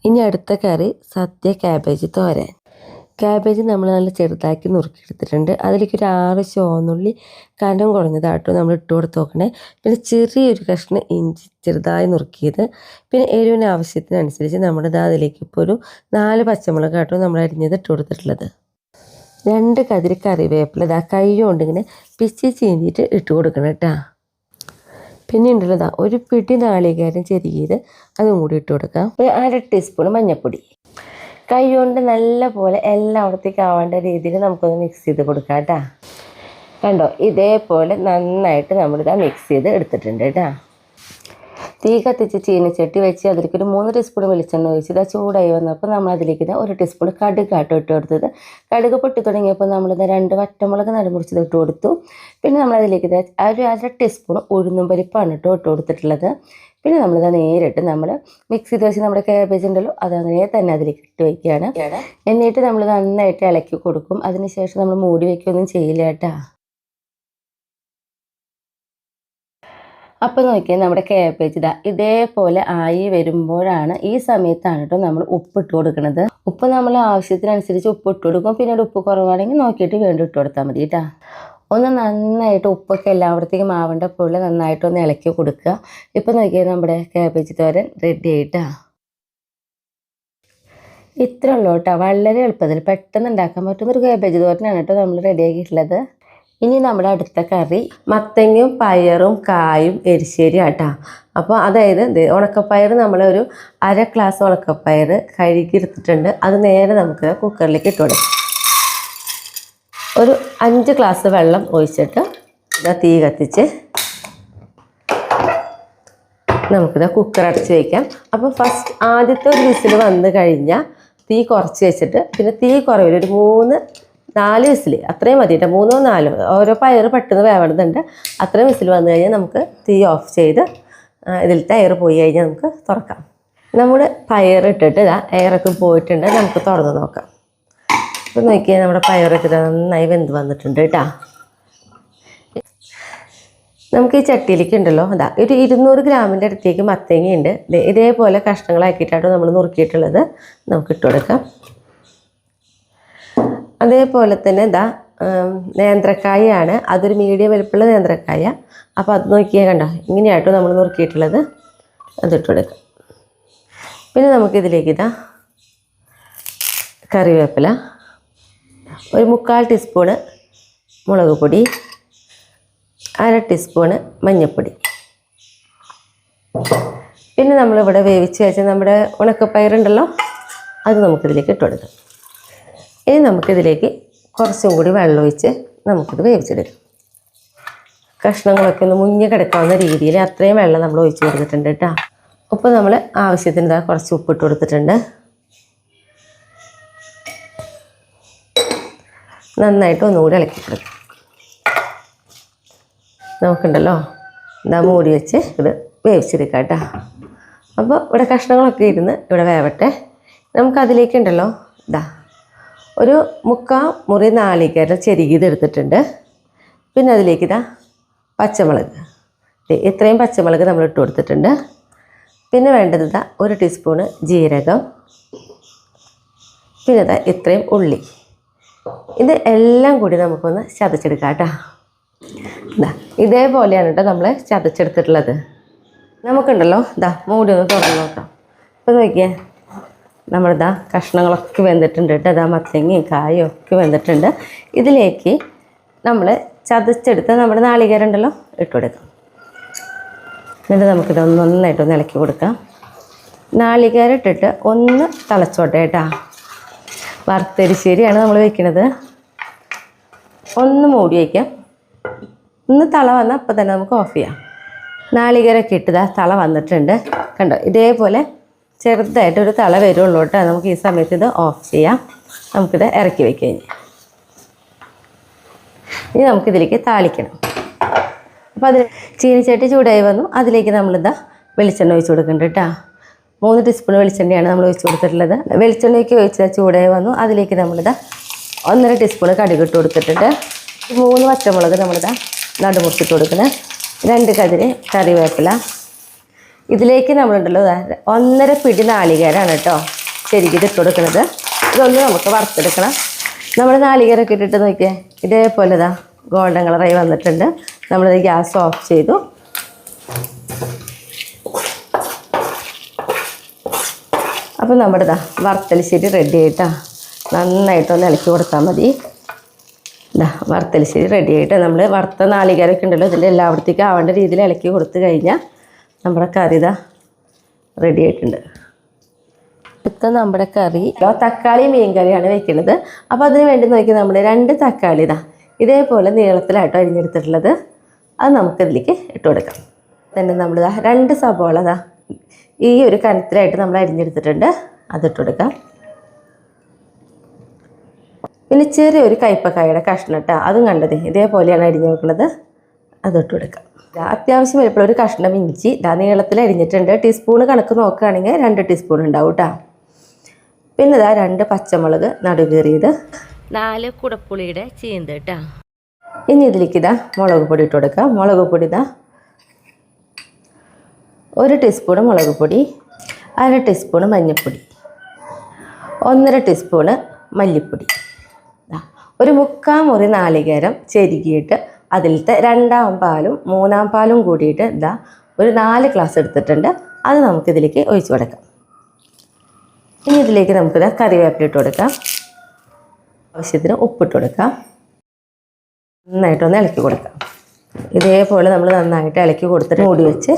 ഇനി അടുത്ത കറി സദ്യ ക്യാബേജ് തോരൻ. ക്യാബേജ് നമ്മൾ നല്ല ചെറുതാക്കി നുറുക്കിയെടുത്തിട്ടുണ്ട്. അതിലേക്ക് ഒരു 6 ചുവന്നുള്ളി കനം കുറഞ്ഞതാട്ടോ നമ്മൾ ഇട്ട് കൊടുത്ത് നോക്കണേ. പിന്നെ ചെറിയൊരു കഷ്ണം ഇഞ്ചി ചെറുതായി നുറുക്കിയത്. പിന്നെ എരിവിന് ആവശ്യത്തിനനുസരിച്ച് നമ്മുടെ അതിലേക്ക് ഇപ്പോൾ ഒരു 4 പച്ചമുളക് ആട്ടോ നമ്മൾ അരിഞ്ഞത് ഇട്ട് കൊടുത്തിട്ടുള്ളത്. 2 കതിരി കറിവേപ്പില കൈ കൊണ്ട് ഇങ്ങനെ പിച്ചി ചീന്തിയിട്ട് ഇട്ട് കൊടുക്കണം കേട്ടോ. പിന്നെ ഉണ്ടല്ലോ ഒരു പിടി നാളികേരം ചെറിയത് അതും കൂടി ഇട്ട് കൊടുക്കാം. ഒരു 1/2 ടീസ്പൂൺ മഞ്ഞൾപ്പൊടി. കൈ കൊണ്ട് നല്ല പോലെ എല്ലായിടത്തേക്ക് ആവേണ്ട രീതിയിൽ നമുക്കൊന്ന് മിക്സ് ചെയ്ത് കൊടുക്കാം കേട്ടോ. കണ്ടോ, ഇതേപോലെ നന്നായിട്ട് നമ്മളിതാ മിക്സ് ചെയ്ത് എടുത്തിട്ടുണ്ട് കേട്ടോ. തീ കത്തിച്ച് ചീനച്ചട്ടി വെച്ച് അതിലേക്ക് ഒരു 3 ടീസ്പൂൺ വെളിച്ചെണ്ണ ഒഴിച്ച് ഇതാ ചൂടായി വന്നപ്പോൾ നമ്മൾ അതിലേക്ക് 1 ടീസ്പൂൺ കടുകാട്ടോ ഇട്ട് കൊടുത്തത്. കടുക് പൊട്ടി തുടങ്ങിയപ്പോൾ നമ്മളിത് 2 വറ്റമുളക് നടുമുറിച്ചത് ഇട്ട് കൊടുത്തു. പിന്നെ നമ്മളതിലേക്ക് ഒരു 1/2 ടീസ്പൂൺ ഉഴുന്നും പരിപ്പാണ് ഇട്ട് കൊടുത്തിട്ടുള്ളത്. പിന്നെ നമ്മളിത് നേരിട്ട് നമ്മൾ മിക്സ് ചെയ്ത് വെച്ച് നമ്മുടെ ക്യാബേജ് ഉണ്ടല്ലോ അതങ്ങനെ തന്നെ അതിലേക്ക് ഇട്ട് വയ്ക്കുകയാണ്. എന്നിട്ട് നമ്മൾ നന്നായിട്ട് ഇളക്കി കൊടുക്കും. അതിനുശേഷം നമ്മൾ മൂടി വയ്ക്കുകയൊന്നും ചെയ്യില്ല കേട്ടോ. അപ്പോൾ നോക്കിയാൽ നമ്മുടെ ക്യാബേജ് ഇതേപോലെ ആയി വരുമ്പോഴാണ്, ഈ സമയത്താണ് കേട്ടോ നമ്മൾ ഉപ്പിട്ട് കൊടുക്കുന്നത്. ഉപ്പ് നമ്മൾ ആവശ്യത്തിനനുസരിച്ച് ഉപ്പ് ഇട്ട് കൊടുക്കും. പിന്നീട് ഉപ്പ് കുറവാണെങ്കിൽ നോക്കിയിട്ട് വീണ്ടും ഇട്ട് കൊടുത്താൽ മതി കേട്ടോ. ഒന്ന് നന്നായിട്ട് ഉപ്പൊക്കെ എല്ലായിടത്തേക്കും ആവേണ്ട പോലെ നന്നായിട്ടൊന്ന് ഇളക്കി കൊടുക്കുക. ഇപ്പോൾ നോക്കിയാൽ നമ്മുടെ ക്യാബേജ് തോരൻ റെഡി ആയിട്ടാ. ഇത്ര ഉള്ളൂ കേട്ടോ. വളരെ എളുപ്പത്തിൽ പെട്ടെന്ന് ഉണ്ടാക്കാൻ പറ്റുന്നൊരു ക്യാബേജ് തോരനാണ് കേട്ടോ നമ്മൾ റെഡിയാക്കിയിട്ടുള്ളത്. ഇനി നമ്മുടെ അടുത്ത കറി മത്തങ്ങയും പയറും കായും എരിശ്ശേരി ആട്ടാ. അപ്പോൾ അതായത് ഉണക്കപ്പയർ നമ്മളൊരു 1/2 ഗ്ലാസ് ഉണക്കപ്പയർ കഴുകി എടുത്തിട്ടുണ്ട്. അത് നേരെ നമുക്ക് കുക്കറിലേക്ക് ഇട്ട് കൊടുക്കാം. ഒരു 5 ഗ്ലാസ് വെള്ളം ഒഴിച്ചിട്ട് തീ കത്തിച്ച് നമുക്കിത് കുക്കർ അടച്ച് വയ്ക്കാം. അപ്പോൾ ആദ്യത്തെ ഒരു വിസിൽ വന്ന് കഴിഞ്ഞാൽ തീ കുറച്ച് വെച്ചിട്ട് പിന്നെ തീ കുറവില്ല, ഒരു 3-4 വിസിൽ അത്രയും മതി കേട്ടോ. 3-4 ഓരോ പയർ പെട്ടെന്ന് വേവണതുണ്ട്. അത്രയും വിസിൽ വന്നു കഴിഞ്ഞാൽ നമുക്ക് തീ ഓഫ് ചെയ്ത് ഇതിലത്തെ എയർ പോയി കഴിഞ്ഞാൽ നമുക്ക് തുറക്കാം. നമ്മുടെ പയർ ഇട്ടിട്ട് എയറൊക്കെ പോയിട്ടുണ്ട്. നമുക്ക് തുറന്ന് നോക്കാം. അപ്പോൾ നോക്കിയാൽ നമ്മുടെ പയറൊക്കെ നന്നായി വെന്ത് വന്നിട്ടുണ്ട് കേട്ടോ. നമുക്ക് ഈ ചട്ടിയിലേക്ക് ഉണ്ടല്ലോ ഒരു 200 ഗ്രാമിൻ്റെ അടുത്തേക്ക് മത്തങ്ങയുണ്ട്. ഇതേപോലെ കഷ്ണങ്ങളാക്കിയിട്ടാണ് നമ്മൾ നുറുക്കിയിട്ടുള്ളത്. നമുക്ക് ഇട്ട് കൊടുക്കാം. അതേപോലെ തന്നെ നേന്ത്രക്കായാണ്. അതൊരു മീഡിയം വലുപ്പമുള്ള നേന്ത്രക്കായ. അപ്പോൾ അത് നോക്കിയാൽ കണ്ടോ, ഇങ്ങനെയായിട്ടോ നമ്മൾ നുറുക്കിയിട്ടുള്ളത്. അതിട്ട് കൊടുക്കാം. പിന്നെ നമുക്കിതിലേക്ക് കറിവേപ്പില, ഒരു 3/4 ടീസ്പൂണ് മുളക് പൊടി, 1/2 ടീസ്പൂണ് മഞ്ഞൾപ്പൊടി. പിന്നെ നമ്മളിവിടെ വേവിച്ച് വെച്ച നമ്മുടെ ഉണക്കപ്പയറുണ്ടല്ലോ അത് നമുക്കിതിലേക്ക് ഇട്ട് കൊടുക്കാം. ഇനി നമുക്കിതിലേക്ക് കുറച്ചും കൂടി വെള്ളം ഒഴിച്ച് നമുക്കിത് വേവിച്ചെടുക്കാം. കഷ്ണങ്ങളൊക്കെ ഒന്ന് മുങ്ങി കിടക്കാവുന്ന രീതിയിൽ അത്രയും വെള്ളം നമ്മൾ ഒഴിച്ച് കൊടുത്തിട്ടുണ്ട് കേട്ടോ. ഉപ്പ് നമ്മൾ ആവശ്യത്തിന് കുറച്ച് ഉപ്പിട്ട് കൊടുത്തിട്ടുണ്ട്. നന്നായിട്ട് ഒന്നുകൂടി ഇളക്കി കൊടുക്കാം. നമുക്കുണ്ടല്ലോ മൂടി വെച്ച് ഇത് വേവിച്ചെടുക്കാം കേട്ടോ. അപ്പോൾ ഇവിടെ കഷ്ണങ്ങളൊക്കെ ഇരുന്ന് ഇവിടെ വേവട്ടെ. നമുക്കതിലേക്കുണ്ടല്ലോ ഒരു 3/4 മുറി നാളികേരം ചെരുകിയതെടുത്തിട്ടുണ്ട്. പിന്നെ അതിലേക്ക് പച്ചമുളക്, ഇത്രയും പച്ചമുളക് നമ്മൾ ഇട്ട് കൊടുത്തിട്ടുണ്ട്. പിന്നെ വേണ്ടത് 1 ടീസ്പൂണ് ജീരകം, പിന്നെ ഇത്രയും ഉള്ളി. ഇത് എല്ലാം കൂടി നമുക്കൊന്ന് ചതച്ചെടുക്കാം കേട്ടോ. ഇതേപോലെയാണ് കേട്ടോ നമ്മൾ ചതച്ചെടുത്തിട്ടുള്ളത്. നമുക്കുണ്ടല്ലോ മൂടി ഒന്ന് തുറന്ന് നോക്കാം. അപ്പോൾ നോക്കിയാൽ നമ്മളിതാ കഷ്ണങ്ങളൊക്കെ വെന്തിട്ടുണ്ട് കേട്ടോ. മത്തങ്ങയും കായും ഒക്കെ വെന്തിട്ടുണ്ട്. ഇതിലേക്ക് നമ്മൾ ചതച്ചെടുത്ത് നമ്മുടെ നാളികേരം ഉണ്ടല്ലോ ഇട്ട് കൊടുക്കാം. എന്നിട്ട് നമുക്കിതൊന്ന് നന്നായിട്ടൊന്ന് ഇളക്കി കൊടുക്കാം. നാളികേരം ഇട്ടിട്ട് ഒന്ന് തിളച്ചോട്ടെ കേട്ടോ. വറുത്തരിശ്ശേരിയാണ് നമ്മൾ വെക്കുന്നത്. ഒന്ന് മൂടി വയ്ക്കാം. ഒന്ന് തള വന്നാൽ അപ്പം തന്നെ നമുക്ക് ഓഫ് ചെയ്യാം. നാളികേരമൊക്കെ ഇട്ടതാ തള വന്നിട്ടുണ്ട് കണ്ടോ. ഇതേപോലെ ചെറുതായിട്ടൊരു തള വരുള്ളൂ കേട്ടോ. നമുക്ക് ഈ സമയത്ത് ഇത് ഓഫ് ചെയ്യാം. നമുക്കിത് ഇറക്കി വയ്ക്കാം. ഇനി നമുക്കിതിലേക്ക് താളിക്കണം. അപ്പോൾ അതിൽ ചീനിച്ചട്ടി ചൂടായി വന്നു. അതിലേക്ക് നമ്മളിതാ വെളിച്ചെണ്ണ ഒഴിച്ച് കൊടുക്കുന്നുണ്ട് കേട്ടോ. 3 ടീസ്പൂൺ വെളിച്ചെണ്ണയാണ് നമ്മൾ ഒഴിച്ച് കൊടുത്തിട്ടുള്ളത്. വെളിച്ചെണ്ണയ്ക്ക് ഒഴിച്ചാൽ ചൂടായി വന്നു. അതിലേക്ക് നമ്മളിതാ 1.5 ടീസ്പൂൺ കടുക് ഇട്ട് കൊടുത്തിട്ടുണ്ട്. 3 പച്ചമുളക് നമ്മളിതാ നടുമുറിച്ചിട്ട് കൊടുക്കുന്നത്. 2 കതിര് കറിവേപ്പില. ഇതിലേക്ക് നമ്മളുണ്ടല്ലോ 1.5 പിടി നാളികേരമാണ് കേട്ടോ ശരിക്കും ഇട്ട് കൊടുക്കുന്നത്. ഇതൊന്ന് നമുക്ക് വറുത്തെടുക്കണം. നമ്മൾ നാളികേരമൊക്കെ ഇട്ടിട്ട് നോക്കിയാൽ ഇതേപോലെ ഇതാ ഗോൾഡൻ കളറായി വന്നിട്ടുണ്ട്. നമ്മളിത് ഗ്യാസ് ഓഫ് ചെയ്തു. അപ്പോൾ നമ്മുടെ ഇതാ വറുത്തലിശ്ശേരി റെഡി ആയിട്ടാ. നന്നായിട്ടൊന്ന് ഇളക്കി കൊടുത്താൽ മതി. ഇതാ വറുത്തലിശ്ശേരി റെഡി ആയിട്ട് നമ്മൾ വറുത്ത നാളികേരമൊക്കെ ഉണ്ടല്ലോ ഇതിൻ്റെ എല്ലായിടത്തേക്കും ആവേണ്ട രീതിയിൽ ഇളക്കി കൊടുത്തു കഴിഞ്ഞാൽ നമ്മുടെ കറി ഇതാ റെഡി ആയിട്ടുണ്ട്. ഇപ്പം നമ്മുടെ കറി തക്കാളി മീൻ കറിയാണ് വെക്കുന്നത്. അപ്പോൾ അതിന് വേണ്ടി നോക്കി നമ്മൾ 2 തക്കാളി ഇതാ ഇതേപോലെ നീളത്തിലായിട്ടോ അരിഞ്ഞെടുത്തിട്ടുള്ളത്. അത് നമുക്കിതിലേക്ക് ഇട്ട് കൊടുക്കാം. തന്നെ നമ്മളിതാ 2 സബോള ഇതാ ഈ ഒരു കനത്തിലായിട്ട് നമ്മൾ അരിഞ്ഞെടുത്തിട്ടുണ്ട്. അതിട്ട് കൊടുക്കാം. പിന്നെ ചെറിയൊരു കയ്പക്കായുടെ കഷ്ണം ഇട്ടാൽ അതും കണ്ടത് ഇതേപോലെയാണ് അരിഞ്ഞു വെക്കുന്നത്. അതിട്ട് കൊടുക്കാം. അത്യാവശ്യം വലുപ്പമുള്ള ഒരു കഷ്ണം ഇഞ്ചി ഇതാ നീളത്തിൽ അരിഞ്ഞിട്ടുണ്ട്. ടീസ്പൂൺ കണക്ക് നോക്കുകയാണെങ്കിൽ 2 ടീസ്പൂൺ ഉണ്ടാവും കേട്ടോ. പിന്നെ ഇതാ 2 പച്ചമുളക് നടുകീറിയത്, 4 കുടപ്പുളിയുടെ ചീന്ത് കേട്ടോ. ഇനി ഇതിലേക്ക് ഇതാ മുളക് പൊടി ഇട്ട് കൊടുക്കാം. മുളക് പൊടി ഇതാ 1 ടീസ്പൂൺ മുളക് പൊടി, 1/2 ടീസ്പൂൺ മഞ്ഞൾപ്പൊടി, 1.5 ടീസ്പൂണ് മല്ലിപ്പൊടി, ഒരു 3/4 മുറി നാളികേരം ചെരുകിയിട്ട് അതിലത്തെ 2ാം പാലും 3ാം പാലും കൂടിയിട്ട് ഇതാ ഒരു 4 ഗ്ലാസ് എടുത്തിട്ടുണ്ട്. അത് നമുക്കിതിലേക്ക് ഒഴിച്ച് കൊടുക്കാം. ഇനി ഇതിലേക്ക് നമുക്കിത് കറിവേപ്പില ഇട്ട് കൊടുക്കാം. ആവശ്യത്തിന് ഉപ്പിട്ട് കൊടുക്കാം. നന്നായിട്ടൊന്ന് ഇളക്കി കൊടുക്കാം. ഇതേപോലെ നമ്മൾ നന്നായിട്ട് ഇളക്കി കൊടുത്തിട്ട് മൂടി വെച്ച്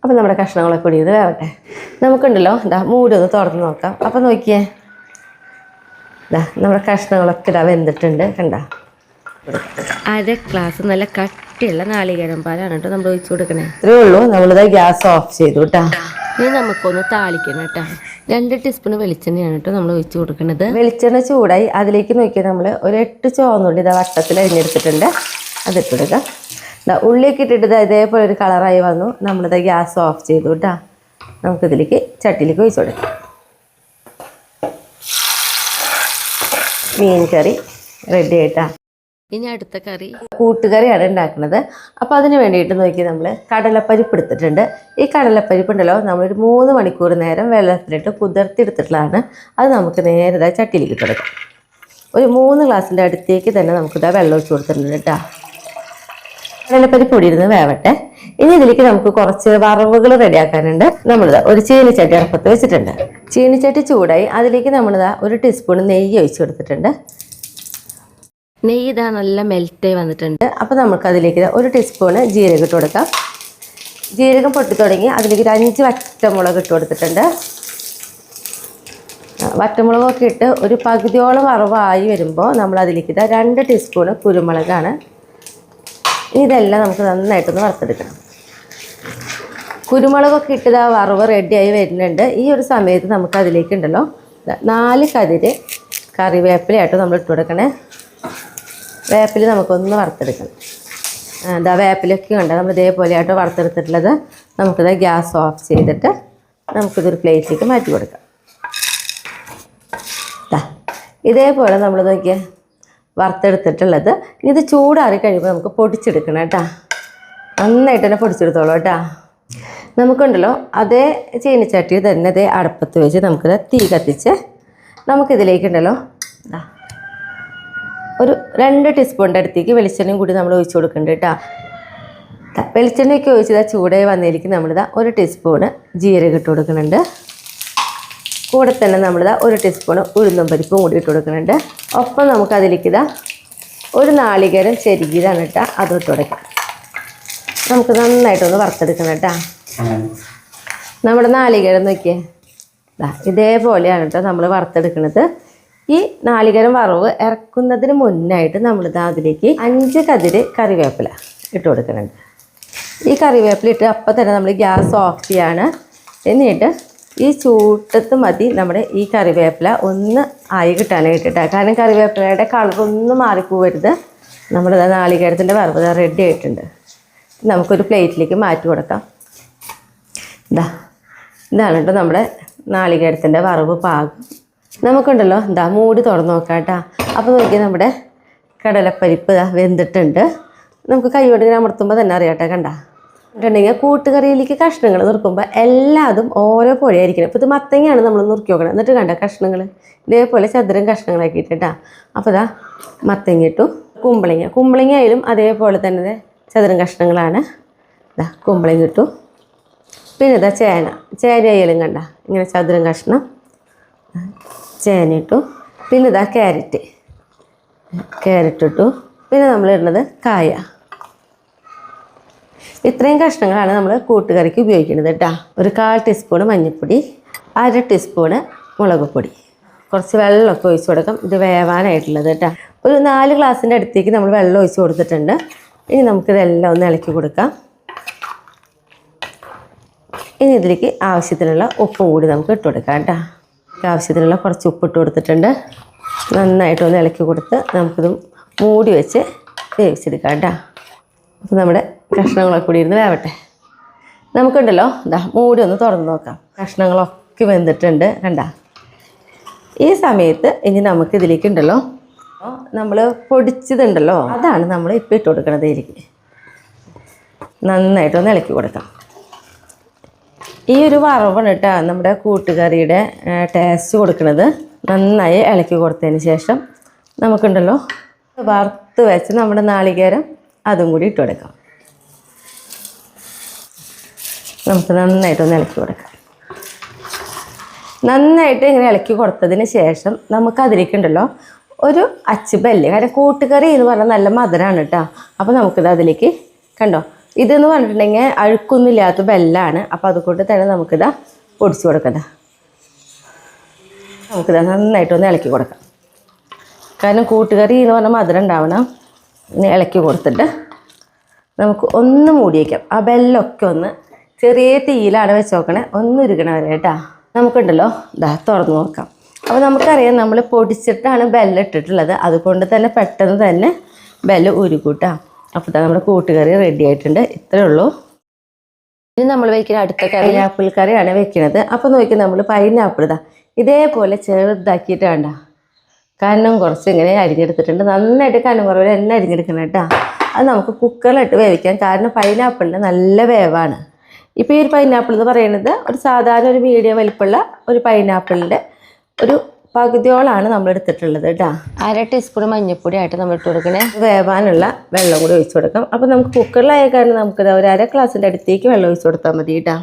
അപ്പോൾ നമ്മുടെ കഷ്ണങ്ങളൊക്കെ കൂടി ഇത് വേവട്ടെ. നമുക്കുണ്ടല്ലോ ഇതാ മൂടി ഒന്ന് തുറന്ന് നോക്കാം. അപ്പോൾ നോക്കിയേ ഇതാ നമ്മുടെ കഷ്ണങ്ങളൊക്കെ ഇതാ വെന്തിട്ടുണ്ട് കണ്ട. 1/2 ഗ്ലാസ് നല്ല കട്ടിയുള്ള നാളികേരം പാലാണ് കേട്ടോ നമ്മൾ ഒഴിച്ച് കൊടുക്കണേ. ഇത്രയേ ഉള്ളൂ. നമ്മളിത് ഗ്യാസ് ഓഫ് ചെയ്തു കേട്ടോ. ഇനി നമുക്കൊന്ന് താളിക്കണം കേട്ടോ. 2 ടീസ്പൂൺ വെളിച്ചെണ്ണയാണ് കേട്ടോ നമ്മൾ ഒഴിച്ച് കൊടുക്കുന്നത്. വെളിച്ചെണ്ണ ചൂടായി അതിലേക്ക് നോക്കിയാൽ നമ്മൾ ഒരു 8 ചുവന്നുള്ളി ഇതാ വട്ടത്തിൽ അരിഞ്ഞെടുത്തിട്ടുണ്ട്. അതിട്ട് കൊടുക്കാം. ഉള്ളിയൊക്കെ ഇട്ടിട്ട് ഇതേപോലെ ഒരു കളറായി വന്നു. നമ്മളിത് ഗ്യാസ് ഓഫ് ചെയ്തു കേട്ടോ. നമുക്കിതിലേക്ക് ചട്ടിയിലേക്ക് ഒഴിച്ച് കൊടുക്കാം. മീൻ കറി റെഡി ആയിട്ടാ. ഇനി അടുത്ത കറി കൂട്ടുകറിയാണ് ഉണ്ടാക്കുന്നത്. അപ്പോൾ അതിന് വേണ്ടിയിട്ട് നോക്കി നമ്മൾ കടലപ്പരിപ്പ് എടുത്തിട്ടുണ്ട്. ഈ കടലപ്പരിപ്പ് ഉണ്ടല്ലോ നമ്മളൊരു 3 മണിക്കൂർ നേരം വെള്ളത്തിലിട്ട് കുതിർത്തിയെടുത്തിട്ടുള്ളതാണ്. അത് നമുക്ക് നേരെ ചട്ടിയിലേക്ക് ഇട്ട് കൊടുക്കാം. ഒരു 3 ഗ്ലാസിൻ്റെ അടുത്തേക്ക് തന്നെ നമുക്കിതാ വെള്ളം ഒഴിച്ച് കൊടുത്തിട്ടുണ്ട് കേട്ടോ. കടലപ്പരിപ്പ് പൊടി ഇരുന്ന് വേവട്ടെ. ഇനി ഇതിലേക്ക് നമുക്ക് കുറച്ച് വറവുകൾ റെഡിയാക്കാനുണ്ട്. നമ്മളിതാ ഒരു ചീനിച്ചട്ടി അടുപ്പത്ത് വെച്ചിട്ടുണ്ട്. ചീനിച്ചട്ടി ചൂടായി അതിലേക്ക് നമ്മളിതാ 1 ടീസ്പൂൺ നെയ്യ് ഒഴിച്ച് കൊടുത്തിട്ടുണ്ട്. നെയ്യ് ഇതാ നല്ല മെൽറ്റായി വന്നിട്ടുണ്ട്. അപ്പോൾ നമുക്ക് അതിലേക്ക് 1 ടീസ്പൂണ് ജീരകം ഇട്ട് കൊടുക്കാം. ജീരകം പൊട്ടി തുടങ്ങി അതിലേക്ക് 5 വറ്റമുളക് ഇട്ട് കൊടുത്തിട്ടുണ്ട്. വറ്റമുളകൊക്കെ ഇട്ട് ഒരു പകുതിയോളം വറവായി വരുമ്പോൾ നമ്മൾ അതിലേക്ക് 2 ടീസ്പൂണ് കുരുമുളകാണ്. ഇതെല്ലാം നമുക്ക് നന്നായിട്ടൊന്ന് വറുത്തെടുക്കണം. കുരുമുളകൊക്കെ ഇട്ട് വറവ് റെഡിയായി വരുന്നുണ്ട്. ഈ ഒരു സമയത്ത് നമുക്ക് അതിലേക്ക് ഉണ്ടല്ലോ 4 കതിര് കറിവേപ്പിലയായിട്ട് നമ്മൾ ഇട്ട് കൊടുക്കണേ. വേപ്പില നമുക്കൊന്ന് വറുത്തെടുക്കണം. ഇതാ വേപ്പിലൊക്കെ ഉണ്ട് നമ്മൾ ഇതേപോലെയായിട്ട് വറുത്തെടുത്തിട്ടുള്ളത്. നമുക്കിത് ഗ്യാസ് ഓഫ് ചെയ്തിട്ട് നമുക്കിതൊരു പ്ലേറ്റിലേക്ക് മാറ്റി കൊടുക്കാം. ഇതേപോലെ നമ്മൾ നോക്കിയാൽ വറുത്തെടുത്തിട്ടുള്ളത്. ഇത് ചൂടാറി കഴിയുമ്പോൾ നമുക്ക് പൊടിച്ചെടുക്കണം കേട്ടോ. നന്നായിട്ട് തന്നെ പൊടിച്ചെടുത്തോളൂ കേട്ടോ. നമുക്കുണ്ടല്ലോ അതേ ചീനിച്ചട്ടി തന്നെ അതേ അടുപ്പത്ത് വെച്ച് നമുക്കിത് തീ കത്തിച്ച് നമുക്കിതിലേക്കുണ്ടല്ലോ ഒരു 2 ടീസ്പൂണിൻ്റെ അടുത്തേക്ക് വെളിച്ചെണ്ണയും കൂടി നമ്മൾ ഒഴിച്ച് കൊടുക്കുന്നുണ്ട് കേട്ടോ. വെളിച്ചെണ്ണയൊക്കെ ഒഴിച്ച് ചൂടായി വന്നതിലേക്ക് നമ്മളിതാ 1 ടീസ്പൂണ് ജീരകം ഇട്ട് കൊടുക്കുന്നുണ്ട്. കൂടെ തന്നെ നമ്മളിതാ 1 ടീസ്പൂണ് ഉഴുന്നും പരിപ്പും കൂടി ഇട്ട് കൊടുക്കുന്നുണ്ട്. ഒപ്പം നമുക്കതിലേക്ക് ഒരു നാളികേരം ചെരുകിയതാണ് കേട്ടോ. അതും ഇട്ട് കൊടുക്കാം. നമുക്ക് നന്നായിട്ടൊന്ന് വറുത്തെടുക്കണം കേട്ടോ. നമ്മുടെ നാളികേരം നോക്കിയേ, ഇതേപോലെയാണ് കേട്ടോ നമ്മൾ വറുത്തെടുക്കുന്നത്. ഈ നാളികേരം വറവ് ഇറക്കുന്നതിന് മുന്നായിട്ട് നമ്മളിത് അതിലേക്ക് 5 കതിര് കറിവേപ്പില ഇട്ട് കൊടുക്കുന്നുണ്ട്. ഈ കറിവേപ്പില ഇട്ട് അപ്പം തന്നെ നമ്മൾ ഗ്യാസ് ഓഫ് ചെയ്യാണ്. എന്നിട്ട് ഈ ചൂട്ടത്ത് മതി നമ്മുടെ ഈ കറിവേപ്പില ഒന്ന് ആയി കിട്ടാനായിട്ടിട്ടാണ്. കാരണം കറിവേപ്പിലയുടെ കളറൊന്നും മാറിപ്പോവരുത്. നമ്മുടെ നാളികേരത്തിൻ്റെ വറവ് റെഡി ആയിട്ടുണ്ട്. നമുക്കൊരു പ്ലേറ്റിലേക്ക് മാറ്റി കൊടുക്കാം. ഇതാണ് കേട്ടോ നമ്മുടെ നാളികേരത്തിൻ്റെ വറവ് പാകം. നമുക്കുണ്ടല്ലോ മൂടി തുറന്ന് നോക്കാം കേട്ടോ. അപ്പോൾ നോക്കിയാൽ നമ്മുടെ കടലപ്പരിപ്പ് വെന്തിട്ടുണ്ട്. നമുക്ക് കൈ കൊണ്ട് ഇങ്ങനെ അമർത്തുമ്പോൾ തന്നെ അറിയാം കേട്ടോ. കണ്ടിട്ടുണ്ടെങ്കിൽ കൂട്ടുകറിയിലേക്ക് കഷ്ണങ്ങൾ നുറുക്കുമ്പോൾ എല്ലാതും ഓരോ പൊടിയായിരിക്കണം. ഇപ്പോൾ ഇത് മത്തങ്ങയാണ് നമ്മൾ നുറുക്കി നോക്കണം. എന്നിട്ട് കഷ്ണങ്ങൾ ഇതേപോലെ ചതുരം കഷ്ണങ്ങളാക്കിയിട്ടാ. അപ്പോൾ മത്തങ്ങ ഇട്ടു. കുമ്പളങ്ങ ആയാലും അതേപോലെ തന്നെ ചതുരം കഷ്ണങ്ങളാണ്. കുമ്പളങ്ങ ഇട്ടു. പിന്നെ ചേന ആയാലും ഇങ്ങനെ ചതുരം കഷ്ണം ചേന ഇട്ടു. പിന്നെ ക്യാരറ്റ് ഇട്ടു. പിന്നെ നമ്മൾ ഇടുന്നത് കായ. ഇത്രയും കഷ്ണങ്ങളാണ് നമ്മൾ കൂട്ടുകറിക്ക് ഉപയോഗിക്കുന്നത് കേട്ടോ. ഒരു 1/4 ടീസ്പൂൺ മഞ്ഞൾപ്പൊടി, 1/2 ടീസ്പൂണ് മുളക് പൊടി, കുറച്ച് വെള്ളമൊക്കെ ഒഴിച്ച് കൊടുക്കാം. ഇത് വേവാനായിട്ടുള്ളത് കേട്ടോ. ഒരു 4 ഗ്ലാസിൻ്റെ അടുത്തേക്ക് നമ്മൾ വെള്ളം ഒഴിച്ച് കൊടുത്തിട്ടുണ്ട്. ഇനി നമുക്കിതെല്ലാം ഒന്ന് ഇളക്കി കൊടുക്കാം. ഇനി ഇതിലേക്ക് ആവശ്യത്തിനുള്ള ഉപ്പും കൂടി നമുക്ക് ഇട്ട് കൊടുക്കാം കേട്ടോ. ആവശ്യത്തിനുള്ള കുറച്ച് ഉപ്പിട്ട് കൊടുത്തിട്ടുണ്ട്. നന്നായിട്ടൊന്ന് ഇളക്കി കൊടുത്ത് നമുക്കിത് മൂടി വെച്ച് വേവിച്ചെടുക്കാം കേട്ടോ. അപ്പോൾ നമ്മുടെ കഷ്ണങ്ങളൊക്കെ കൂടി ഇരുന്ന് വേവട്ടെ. നമുക്കുണ്ടല്ലോ മൂടി ഒന്ന് തുറന്ന് നോക്കാം. കഷ്ണങ്ങളൊക്കെ വെന്തിട്ടുണ്ട് ഈ സമയത്ത് ഇനി നമുക്കിതിലേക്കുണ്ടല്ലോ നമ്മൾ പൊടിച്ചതുണ്ടല്ലോ അതാണ് നമ്മൾ ഇപ്പോൾ ഇട്ട് കൊടുക്കുന്നത്. ഇതിലേക്ക് നന്നായിട്ടൊന്ന് ഇളക്കി കൊടുക്കാം. ഈ ഒരു വറവാണ് കേട്ടോ നമ്മുടെ കൂട്ടുകറിയുടെ ടേസ്റ്റ് കൊടുക്കുന്നത്. നന്നായി ഇളക്കി കൊടുത്തതിന് ശേഷം നമുക്കുണ്ടല്ലോ വറുത്ത് വെച്ച് നമ്മുടെ നാളികേരം അതും കൂടി ഇട്ട് കൊടുക്കാം. നമുക്ക് നന്നായിട്ടൊന്ന് ഇളക്കി കൊടുക്കാം. നന്നായിട്ട് ഇങ്ങനെ ഇളക്കി കൊടുത്തതിന് ശേഷം നമുക്കതിലേക്കുണ്ടല്ലോ ഒരു അച്ചുബെല്ല്. കാരണം കൂട്ടുകറി എന്ന് പറഞ്ഞാൽ നല്ല മധുരമാണ് കേട്ടോ. അപ്പോൾ നമുക്കിത് അതിലേക്ക് ഇതെന്ന് പറഞ്ഞിട്ടുണ്ടെങ്കിൽ അഴുക്കൊന്നുമില്ലാത്ത ബെല്ലാണ്. അപ്പോൾ അതുകൊണ്ട് തന്നെ നമുക്കിതാ പൊടിച്ച് കൊടുക്കാം. നമുക്കിതാ നന്നായിട്ടൊന്ന് ഇളക്കി കൊടുക്കാം. കാരണം കൂട്ടുകറി എന്ന് പറഞ്ഞാൽ മധുരം ഉണ്ടാവണം. ഇനി ഇളക്കി കൊടുത്തിട്ട് നമുക്ക് ഒന്ന് മൂടി വയ്ക്കാം. ആ ബെല്ലൊക്കെ ഒന്ന് ചെറിയ തീയിലാണ് വെച്ച് നോക്കണേ, ഒന്ന് ഉരുകണ വരെ കേട്ടോ. നമുക്കുണ്ടല്ലോ തുറന്ന് നോക്കാം. അപ്പോൾ നമുക്കറിയാം നമ്മൾ പൊടിച്ചിട്ടാണ് ബെല്ല് ഇട്ടിട്ടുള്ളത്. അതുകൊണ്ട് തന്നെ പെട്ടെന്ന് തന്നെ ബെല്ല് ഉരുക്കൂട്ടാം. അപ്പോൾ നമ്മുടെ കൂട്ടുകറി റെഡി ആയിട്ടുണ്ട്. ഇത്രയേ ഉള്ളൂ. ഇനി നമ്മൾ വയ്ക്കുന്ന അടുത്ത പൈനാപ്പിൾ കറിയാണ് വെക്കുന്നത്. അപ്പോൾ നോക്കി നമ്മൾ പൈനാപ്പിൾ ഇതേപോലെ ചെറുതാക്കിയിട്ട് വേണ്ട കനം കുറച്ച് ഇങ്ങനെ അരിഞ്ഞെടുത്തിട്ടുണ്ട്. നന്നായിട്ട് കനം കുറവിൽ തന്നെ അരിഞ്ഞെടുക്കണം കേട്ടോ. അത് നമുക്ക് കുക്കറിലിട്ട് വേവിക്കാം. കാരണം പൈനാപ്പിളിന് നല്ല വേവാണ്. ഇപ്പോൾ ഈ ഒരു പൈനാപ്പിൾ എന്ന് പറയുന്നത് ഒരു സാധാരണ ഒരു മീഡിയം വലിപ്പമുള്ള ഒരു പൈനാപ്പിളിൻ്റെ ഒരു പകുതിയോളാണ് നമ്മൾ എടുത്തിട്ടുള്ളത് കേട്ടോ. 1/2 ടീസ്പൂൺ മഞ്ഞൾപ്പൊടി ആയിട്ട് നമ്മൾ ഇട്ട് കൊടുക്കണേ. വേവാനുള്ള വെള്ളം കൂടി ഒഴിച്ച് കൊടുക്കാം. അപ്പോൾ നമുക്ക് കുക്കറിലായ കാരണം നമുക്കിത് ഒരു 1/2 ഗ്ലാസിൻ്റെ അടുത്തേക്ക് വെള്ളം ഒഴിച്ച് കൊടുത്താൽ മതി കേട്ടോ.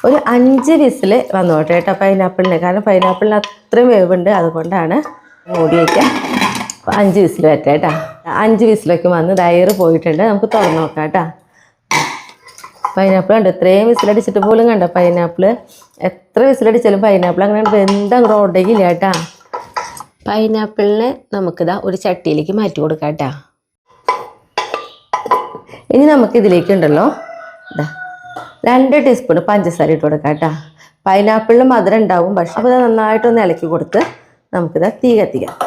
ഒരു 5 വിസിൽ വന്നോട്ടെ കേട്ടോ പൈനാപ്പിളിന്. കാരണം പൈനാപ്പിളിന് അത്രയും വേവുണ്ട്. അതുകൊണ്ടാണ് മൂടി വയ്ക്കാം. 5 വിസിൽ വരട്ടെ കേട്ടോ. 5 വിസിലൊക്കെ വന്ന് ഡയറ് പോയിട്ടുണ്ട്. നമുക്ക് തുറന്ന് നോക്കാം കേട്ടോ. പൈനാപ്പിൾ കണ്ടോ ഇത്രയും വിസിലടിച്ചിട്ട് പോലും കണ്ടോ പൈനാപ്പിൾ എത്ര വിസിലടിച്ചാലും പൈനാപ്പിൾ അങ്ങനെ വെന്തങ്ങോട്ട് ഉടകില്ല കേട്ടോ. പൈനാപ്പിളിനെ നമുക്കിതാ ഒരു ചട്ടിയിലേക്ക് മാറ്റി കൊടുക്കാം കേട്ടോ. ഇനി നമുക്കിതിലേക്ക് ഉണ്ടല്ലോ 2 ടീസ്പൂൺ പഞ്ചസാര ഇട്ട് കൊടുക്കാം കേട്ടോ. പൈനാപ്പിളിന് മധുരം ഉണ്ടാവും. പക്ഷെ അപ്പോൾ നന്നായിട്ടൊന്ന് ഇളക്കി കൊടുത്ത് നമുക്കിതാ തീ കത്തിക്കാം.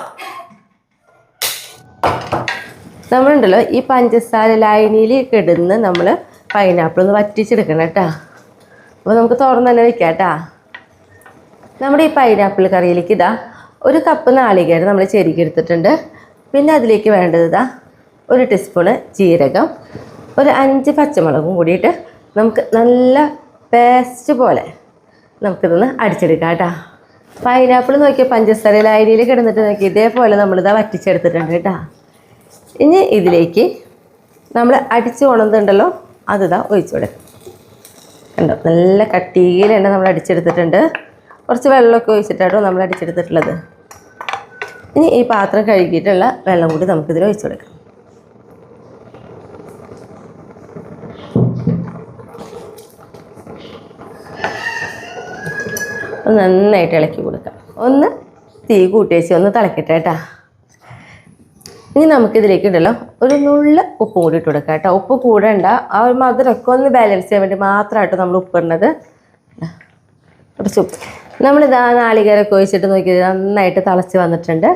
നമ്മളുണ്ടല്ലോ ഈ പഞ്ചസാര ലായനിയിൽ കിടന്ന് നമ്മൾ പൈനാപ്പിൾ ഒന്ന് വറ്റിച്ചെടുക്കണം കേട്ടോ. അപ്പോൾ നമുക്ക് തുറന്ന് തന്നെ വയ്ക്കാം കേട്ടോ. നമ്മുടെ ഈ പൈനാപ്പിൾ കറിയിലേക്ക് ഒരു കപ്പ് നാളികേരം നമ്മൾ ചെരുക്കിയെടുത്തിട്ടുണ്ട്. പിന്നെ അതിലേക്ക് വേണ്ടത് 1 ടീസ്പൂണ് ജീരകം, ഒരു 5 പച്ചമുളകും കൂടിയിട്ട് നമുക്ക് നല്ല പേസ്റ്റ് പോലെ നമുക്കിതൊന്ന് അടിച്ചെടുക്കാം കേട്ടോ. പൈനാപ്പിൾ നോക്കിയാൽ പഞ്ചസാര ലായനിയിൽ കിടന്നിട്ട് നോക്കി ഇതേപോലെ നമ്മളിതാ വറ്റിച്ചെടുത്തിട്ടുണ്ട് കേട്ടോ. ഇനി ഇതിലേക്ക് നമ്മൾ അടിച്ച് കൊണ്ടുണ്ടല്ലോ അതിതാ ഒഴിച്ചു കൊടുക്കും. കണ്ടോ നല്ല കട്ടിയിൽ തന്നെ നമ്മൾ അടിച്ചെടുത്തിട്ടുണ്ട്. കുറച്ച് വെള്ളമൊക്കെ ഒഴിച്ചിട്ടാട്ടോ നമ്മൾ അടിച്ചെടുത്തിട്ടുള്ളത്. ഇനി ഈ പാത്രം കഴുകിയിട്ടുള്ള വെള്ളം കൂടി നമുക്കിതിൽ ഒഴിച്ചു കൊടുക്കാം. നന്നായിട്ട് ഇളക്കി കൊടുക്കാം. ഒന്ന് തീ കൂട്ടി വെച്ച് ഒന്ന് തിളക്കട്ടെ കേട്ടോ. ഇനി നമുക്കിതിലേക്ക് ഉണ്ടല്ലോ ഒരു നുള്ള ഉപ്പും കൂടി ഇട്ട് കൊടുക്കാം കേട്ടോ. ഉപ്പ് കൂടണ്ട, ആ ഒരു മധുരമൊക്കെ ഒന്ന് ബാലൻസ് ചെയ്യാൻ വേണ്ടി മാത്രമായിട്ട് നമ്മൾ ഉപ്പിടുന്നത്. കുറച്ച് ഉപ്പ് നമ്മളിതാ നാളികേരമൊക്കെ ഒഴിച്ചിട്ട് നോക്കിയത് നന്നായിട്ട് തിളച്ച് വന്നിട്ടുണ്ട്.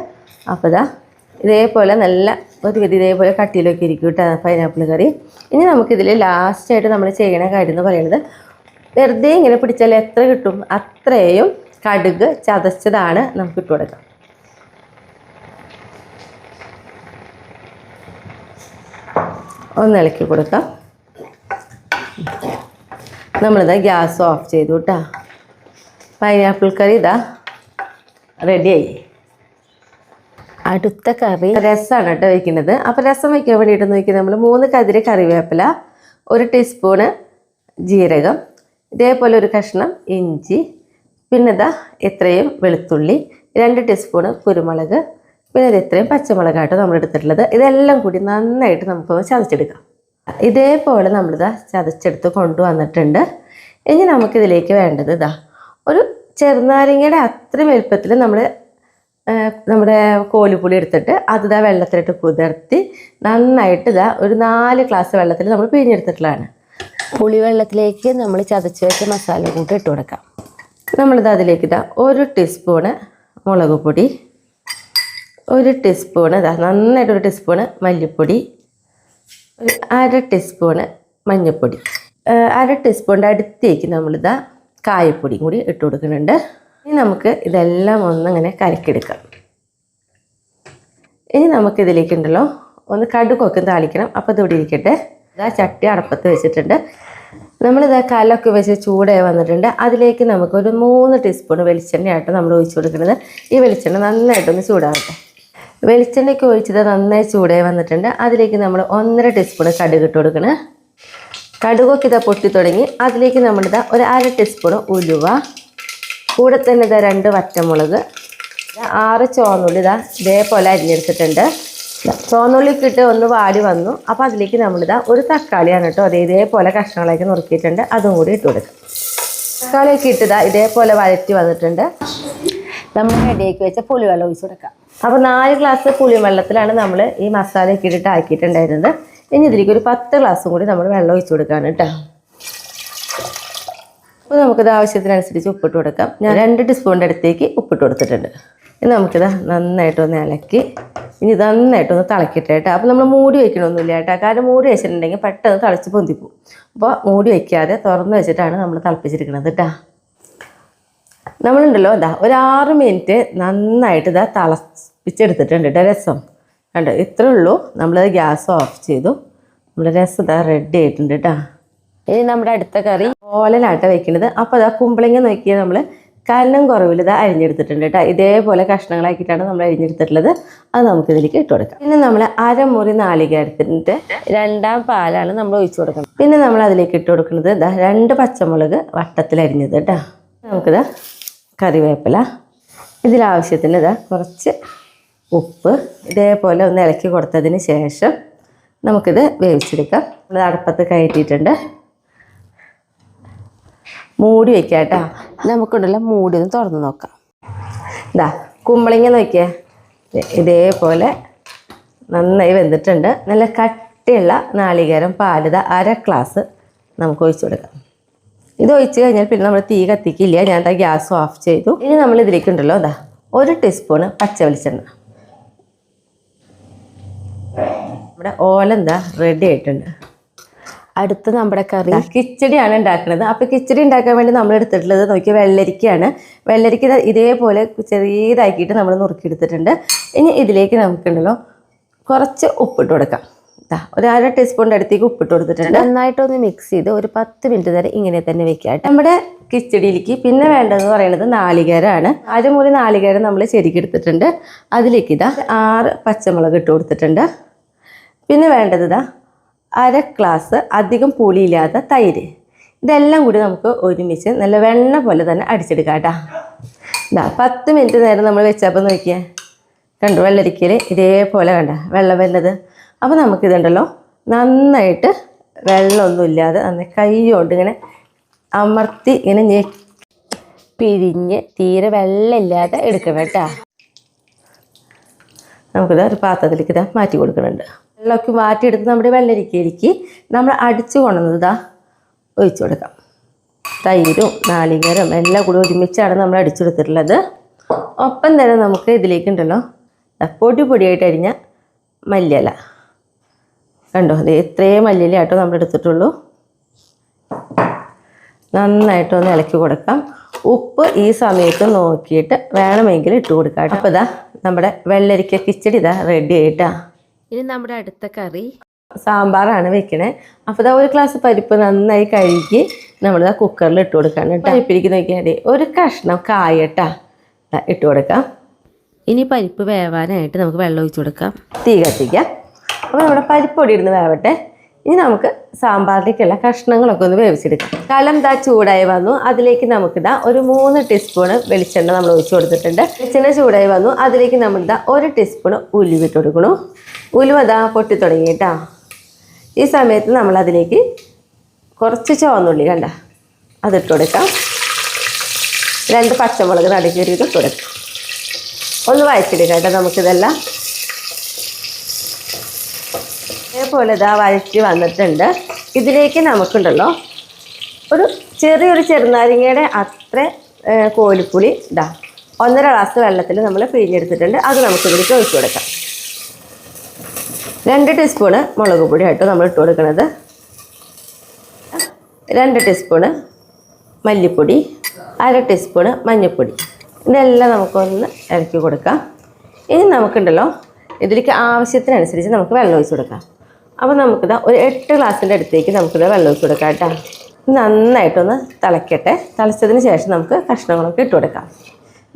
അപ്പോൾ ഇതാ ഇതേപോലെ നല്ല ഒരു വിധി ഇതേപോലെ കട്ടിയിലൊക്കെ ഇരിക്കും കേട്ടോ പൈനാപ്പിൾ കറി. ഇനി നമുക്കിതിൽ ലാസ്റ്റായിട്ട് നമ്മൾ ചെയ്യണ കാര്യം എന്ന് പറയുന്നത്, വെറുതെ ഇങ്ങനെ പിടിച്ചാൽ എത്ര കിട്ടും അത്രയും കടുക് ചതച്ചതാണ് നമുക്ക് ഇട്ട് കൊടുക്കാം. ഒന്ന് ഇളക്കി കൊടുക്കാം. നമ്മളിതാ ഗ്യാസ് ഓഫ് ചെയ്തു കേട്ടോ. പൈനാപ്പിൾ കറി ഇതാ റെഡിയായി. അടുത്ത കറി രസമാണ് കേട്ടോ വയ്ക്കുന്നത്. അപ്പോൾ രസം വയ്ക്കാൻ വേണ്ടിയിട്ട് നോക്കി നമ്മൾ 3 കതിര് കറിവേപ്പില, 1 ടീസ്പൂണ് ജീരകം, ഇതേപോലെ ഒരു കഷ്ണം ഇഞ്ചി, പിന്നെ ഇതാ ഇത്രയും വെളുത്തുള്ളി, 2 ടീസ്പൂണ് കുരുമുളക്, പിന്നെ ഇത് ഇത്രയും പച്ചമുളകായിട്ട് നമ്മൾ എടുത്തിട്ടുള്ളത്. ഇതെല്ലാം കൂടി നന്നായിട്ട് നമുക്കൊന്ന് ചതച്ചെടുക്കാം. ഇതേപോലെ നമ്മളിതാ ചതച്ചെടുത്ത് കൊണ്ടുവന്നിട്ടുണ്ട്. ഇനി നമുക്കിതിലേക്ക് വേണ്ടത് ഇതാ ഒരു ചെറുനാരങ്ങയുടെ അത്രയും വലുപ്പത്തിൽ നമ്മുടെ കോലുപുളി എടുത്തിട്ട് അതിതാ വെള്ളത്തിലിട്ട് കുതിർത്തി നന്നായിട്ട് ഇതാ ഒരു 4 ഗ്ലാസ് വെള്ളത്തിൽ നമ്മൾ പിഴിഞ്ഞെടുത്തിട്ടുള്ളതാണ്. പുളി വെള്ളത്തിലേക്ക് നമ്മൾ ചതച്ച് വെച്ച മസാല കൂട്ടി ഇട്ട് കൊടുക്കാം. നമ്മളിത് അതിലേക്ക് ഇതാ 1 ടീസ്പൂണ് മുളക് പൊടി, 1 ടീസ്പൂണ് ഇതാ നന്നായിട്ട് 1 ടീസ്പൂണ് മല്ലിപ്പൊടി, 1/2 ടീസ്പൂണ് മഞ്ഞൾപ്പൊടി, 1/2 ടീസ്പൂണിൻ്റെ അടുത്തേക്ക് നമ്മളിതാ കായപ്പൊടി കൂടി ഇട്ട് കൊടുക്കുന്നുണ്ട്. ഇനി നമുക്ക് ഇതെല്ലാം ഒന്നിങ്ങനെ കലക്കിയെടുക്കാം. ഇനി നമുക്കിതിലേക്കുണ്ടല്ലോ ഒന്ന് കടുകൊക്കെ താളിക്കണം. അപ്പോൾ ഇതിവിടെ ഇരിക്കട്ടെ. ഇതാ ചട്ടി അടപ്പത്ത് വെച്ചിട്ടുണ്ട്. നമ്മളിതാ കലമൊക്കെ വെച്ച് ചൂടായി വന്നിട്ടുണ്ട്. അതിലേക്ക് നമുക്കൊരു 3 ടീസ്പൂൺ വെളിച്ചെണ്ണയായിട്ട് നമ്മൾ ഒഴിച്ചു കൊടുക്കുന്നത്. ഈ വെളിച്ചെണ്ണ നന്നായിട്ടൊന്ന് ചൂടാവട്ടെ. വെളിച്ചെണ്ണയ്ക്ക് ഒഴിച്ചത് നന്നായി ചൂടായി വന്നിട്ടുണ്ട്. അതിലേക്ക് നമ്മൾ 1.5 ടീസ്പൂൺ കടുക് ഇട്ട് കൊടുക്കണം. കടുകൊക്കെ ഇതാ പൊട്ടി തുടങ്ങി. അതിലേക്ക് നമ്മളിതാ ഒരു 1/2 ടീസ്പൂൺ ഉലുവ, കൂടെ തന്നെ ഇതാ 2 വറ്റമുളക്, 6 ചുവന്നുള്ളി ഇതാ ഇതേപോലെ അരിഞ്ഞെടുത്തിട്ടുണ്ട്. ചുവന്നുള്ളിക്ക് ഇട്ട് ഒന്ന് വാടി വന്നു. അപ്പോൾ അതിലേക്ക് നമ്മളിതാ ഒരു തക്കാളിയാണ് കേട്ടോ, അത് ഇതേപോലെ കഷ്ണങ്ങളാക്കി നുറുക്കിയിട്ടുണ്ട്. അതും കൂടി ഇട്ട് കൊടുക്കാം. തക്കാളിയൊക്കെ ഇട്ടതാ ഇതേപോലെ വഴറ്റി വന്നിട്ടുണ്ട്. നമ്മൾ റെഡിയാക്കി വെച്ച പുളിവെള്ളം ഒഴിച്ച് കൊടുക്കാം. അപ്പോൾ 4 ഗ്ലാസ് പുളിവെള്ളത്തിലാണ് നമ്മൾ ഈ മസാലയൊക്കെ ഇട്ടിട്ട് ആക്കിയിട്ടുണ്ടായിരുന്നത്. ഇനി ഇതിലേക്ക് ഒരു 10 ഗ്ലാസും കൂടി നമ്മൾ വെള്ളം ഒഴിച്ച് കൊടുക്കുകയാണ് കേട്ടോ. അപ്പോൾ നമുക്കിത് ആവശ്യത്തിനനുസരിച്ച് ഉപ്പിട്ട് കൊടുക്കാം. ഞാൻ 2 ടീസ്പൂണിൻ്റെ അടുത്തേക്ക് ഉപ്പിട്ട് കൊടുത്തിട്ടുണ്ട്. ഇനി നമുക്കിത് നന്നായിട്ടൊന്ന് ഇളക്കി ഇനി ഇത് നന്നായിട്ടൊന്ന് തിളക്കട്ടെ കേട്ടോ. അപ്പോൾ നമ്മൾ മൂടി വയ്ക്കണമൊന്നുമില്ല കേട്ടോ, കാരണം മൂടി വെച്ചിട്ടുണ്ടെങ്കിൽ പെട്ടെന്ന് തിളച്ച് പൊന്തിപ്പോവും. അപ്പോൾ മൂടി വയ്ക്കാതെ തുറന്ന് വെച്ചിട്ടാണ് നമ്മൾ തിളപ്പിച്ചിരിക്കുന്നത് കേട്ടോ. നമ്മളുണ്ടല്ലോ ഇതാ ഒരു 6 മിനിറ്റ് നന്നായിട്ട് ഇതാ തിളപ്പിച്ചെടുത്തിട്ടുണ്ട് കേട്ടോ രസം. കണ്ടോ, ഇത്രേ ഉള്ളൂ. നമ്മളത് ഗ്യാസ് ഓഫ് ചെയ്തു. നമ്മുടെ രസം ഇതാ റെഡി ആയിട്ടുണ്ട് കേട്ടോ. ഇനി നമ്മുടെ അടുത്ത കറി ഓലനാട്ട വയ്ക്കുന്നത്. അപ്പോൾ അതാ കുമ്പളങ്ങ നോക്കിയാൽ നമ്മൾ കനം കുറവിൽ ഇതാ അരിഞ്ഞെടുത്തിട്ടുണ്ട് കേട്ടോ. ഇതേപോലെ കഷ്ണങ്ങളാക്കിയിട്ടാണ് നമ്മൾ അരിഞ്ഞെടുത്തിട്ടുള്ളത്. അത് നമുക്കിതിലേക്ക് ഇട്ട് കൊടുക്കാം. പിന്നെ നമ്മൾ 1/2 മുറി നാളികേരത്തിൻ്റെ 2ാം പാലാണ് നമ്മൾ ഒഴിച്ചു കൊടുക്കുന്നത്. പിന്നെ നമ്മൾ അതിലേക്ക് ഇട്ട് കൊടുക്കുന്നത് ഇതാ 2 പച്ചമുളക് വട്ടത്തിൽ അരിഞ്ഞത് കേട്ടോ. നമുക്കിതാ കറിവേപ്പില, ഇതിലാവശ്യത്തിന് ഇതാ കുറച്ച് ഉപ്പ്, ഇതേപോലെ ഒന്ന് ഇളക്കി കൊടുത്തതിന് ശേഷം നമുക്കിത് വേവിച്ചെടുക്കാം. നമ്മൾ അടുപ്പത്ത് കയറ്റിയിട്ടുണ്ട്. മൂടി വയ്ക്കാം കേട്ടോ. നമുക്കുണ്ടല്ലോ മൂടി ഒന്ന് തുറന്ന് നോക്കാം. ഇതാ കുമ്പളങ്ങ നോക്കിയേ, ഇതേപോലെ നന്നായി വെന്തിട്ടുണ്ട്. നല്ല കട്ടിയുള്ള നാളികേരം പാലിത 1/2 ഗ്ലാസ് നമുക്ക് ഒഴിച്ചു കൊടുക്കാം. ഇത് ഒഴിച്ച് കഴിഞ്ഞാൽ പിന്നെ നമ്മൾ തീ കത്തിക്കില്ല. ഞാൻ എന്താ ഗ്യാസ് ഓഫ് ചെയ്തു. ഇനി നമ്മൾ ഇതിലേക്കുണ്ടല്ലോ ഇതാ 1 ടീസ്പൂണ് പച്ച വെളിച്ചെണ്ണ. നമ്മുടെ ഓലെന്താ റെഡി ആയിട്ടുണ്ട്. അടുത്ത നമ്മുടെ കറി കിച്ചടിയാണ് ഉണ്ടാക്കുന്നത്. അപ്പോൾ കിച്ചടി ഉണ്ടാക്കാൻ വേണ്ടി നമ്മൾ എടുത്തിട്ടുള്ളത് നോക്കിയാൽ വെള്ളരിക്കയാണ്. വെള്ളരിക്ക ഇതേപോലെ ചെറിയതാക്കിയിട്ട് നമ്മൾ നുറുക്കിയെടുത്തിട്ടുണ്ട്. ഇനി ഇതിലേക്ക് നമുക്കുണ്ടല്ലോ കുറച്ച് ഉപ്പിട്ട് കൊടുക്കാം. ഒരു 1/2 ടീസ്പൂണിൻ്റെ അടുത്തേക്ക് ഉപ്പിട്ട് കൊടുത്തിട്ടുണ്ട്. നന്നായിട്ടൊന്ന് മിക്സ് ചെയ്ത് ഒരു 10 മിനിറ്റ് നേരം ഇങ്ങനെ തന്നെ വെക്കാം. നമ്മുടെ കിച്ചടിയിലേക്ക് പിന്നെ വേണ്ടതെന്ന് പറയുന്നത് നാളികേരമാണ്. 1/2 മുറി നാളികേരം നമ്മൾ ചെരുക്കിയെടുത്തിട്ടുണ്ട്. അതിലേക്ക് ഇതാ 6 പച്ചമുളക് ഇട്ട് കൊടുത്തിട്ടുണ്ട്. പിന്നെ വേണ്ടത് ഇതാ 1/2 ഗ്ലാസ് അധികം പുളിയില്ലാത്ത തൈര്. ഇതെല്ലാം കൂടി നമുക്ക് ഒരുമിച്ച് നല്ല വെണ്ണ പോലെ തന്നെ അടിച്ചെടുക്കാം കേട്ടോ. ഇതാ 10 മിനിറ്റ് നേരം നമ്മൾ വെച്ചപ്പോൾ നോക്കിയാൽ കണ്ടു വെള്ളരിക്കൽ ഇതേപോലെ കണ്ട വെള്ളം വരുന്നത്. അപ്പോൾ നമുക്കിതുണ്ടല്ലോ നന്നായിട്ട് വെള്ളമൊന്നുമില്ലാതെ നന്നായി കൈ കൊണ്ട് ഇങ്ങനെ അമർത്തി ഇങ്ങനെ പിഴിഞ്ഞ് തീരെ വെള്ളമില്ലാതെ എടുക്കണം കേട്ടോ. നമുക്കിത് ഒരു പാത്രത്തിലേക്ക് ഇതാ മാറ്റി കൊടുക്കുന്നുണ്ട്. വെള്ളമൊക്കെ മാറ്റിയെടുത്ത് നമ്മുടെ വെള്ളരിക്കയിലേക്ക് നമ്മൾ അടിച്ചു കൊണ്ടുവന്നതാ ഒഴിച്ചു കൊടുക്കാം. തൈരും നാളികേരം എല്ലാം കൂടി ഒരുമിച്ചാണ് നമ്മൾ അടിച്ചെടുത്തിട്ടുള്ളത്. ഒപ്പം തന്നെ നമുക്ക് ഇതിലേക്കുണ്ടല്ലോ പൊടി പൊടിയായിട്ട് അരിഞ്ഞ മല്ലിയില കണ്ടോ, അത് ഇത്രയും മല്ലിയില ആട്ടോ നമ്മൾ എടുത്തിട്ടുള്ളൂ. നന്നായിട്ടൊന്ന് ഇളക്കി കൊടുക്കാം. ഉപ്പ് ഈ സമയത്ത് നോക്കിയിട്ട് വേണമെങ്കിൽ ഇട്ട് കൊടുക്കാം. അപ്പോൾ ഇതാ നമ്മുടെ വെള്ളരിക്ക കിച്ചടി ഇതാ റെഡി ആയിട്ടാ. ഇനി നമ്മുടെ അടുത്ത കറി സാമ്പാറാണ് വെക്കണേ. അപ്പോൾ ഇതാ ഒരു ഗ്ലാസ് പരിപ്പ് നന്നായി കഴുകി നമ്മളിതാ കുക്കറിൽ ഇട്ട് കൊടുക്കാണ് കേട്ടോ. പരിപ്പിലേക്ക് നോക്കിയാൽ ഒരു കഷ്ണം കായട്ടാ ഇട്ട് കൊടുക്കാം. ഇനി പരിപ്പ് വേവാനായിട്ട് നമുക്ക് വെള്ളം ഒഴിച്ച് കൊടുക്കാം. തീ കത്തിക്കാം. അപ്പോൾ നമ്മുടെ പരിപ്പൊടി ഇരുന്ന് വേവട്ടെ. ഇനി നമുക്ക് സാമ്പാറിലേക്കുള്ള കഷ്ണങ്ങളൊക്കെ ഒന്ന് വേവിച്ചെടുക്കാം. കലം ഇതാ ചൂടായി വന്നു. അതിലേക്ക് നമുക്കിതാ ഒരു 3 ടീസ്പൂണ് വെളിച്ചെണ്ണ നമ്മൾ ഒഴിച്ച് കൊടുത്തിട്ടുണ്ട്. വെളിച്ചെണ്ണ ചൂടായി വന്നു. അതിലേക്ക് നമ്മളിതാ 1 ടീസ്പൂണ് ഉലുവ ഇട്ട് കൊടുക്കണു. ഉലുവ ഇതാ പൊട്ടി തുടങ്ങിയിട്ടാ. ഈ സമയത്ത് നമ്മളതിലേക്ക് കുറച്ച് ചുവന്നുള്ളി കണ്ട അതിട്ട് കൊടുക്കാം. 2 പച്ചമുളക് നടുക്കി ഇട്ട് കൊടുക്കാം. ഒന്ന് വഴറ്റിയെടുക്കാം കേട്ടോ നമുക്കിതെല്ലാം. അതേപോലെ ഇതാ വഴറ്റി വന്നിട്ടുണ്ട്. ഇതിലേക്ക് നമുക്കുണ്ടല്ലോ ഒരു ചെറിയൊരു ചെറുനാരങ്ങയുടെ അത്ര കോലിപ്പുളി ഇതാ 1.5 ഗ്ലാസ് വെള്ളത്തിൽ നമ്മൾ പിഴിഞ്ഞെടുത്തിട്ടുണ്ട്. അത് നമുക്കിതിലേക്ക് ഒഴിച്ചു കൊടുക്കാം. 2 ടീസ്പൂണ് മുളക് പൊടി ആയിട്ട് നമ്മൾ ഇട്ട് കൊടുക്കുന്നത്. 2 ടീസ്പൂണ് മല്ലിപ്പൊടി, 1/2 ടീസ്പൂണ് മഞ്ഞൾപ്പൊടി. ഇതെല്ലാം നമുക്കൊന്ന് ഇറക്കി കൊടുക്കാം. ഇനി നമുക്കുണ്ടല്ലോ ഇതിലേക്ക് ആവശ്യത്തിനനുസരിച്ച് നമുക്ക് വെള്ളം ഒഴിച്ച് കൊടുക്കാം. അപ്പോൾ നമുക്കിതാ ഒരു 8 ഗ്ലാസിൻ്റെ അടുത്തേക്ക് നമുക്കിത് വെള്ളം ഒഴിച്ച് കൊടുക്കാം കേട്ടോ. നന്നായിട്ടൊന്ന് തിളയ്ക്കട്ടെ. തിളച്ചതിന് ശേഷം നമുക്ക് കഷ്ണങ്ങളൊക്കെ ഇട്ട് കൊടുക്കാം.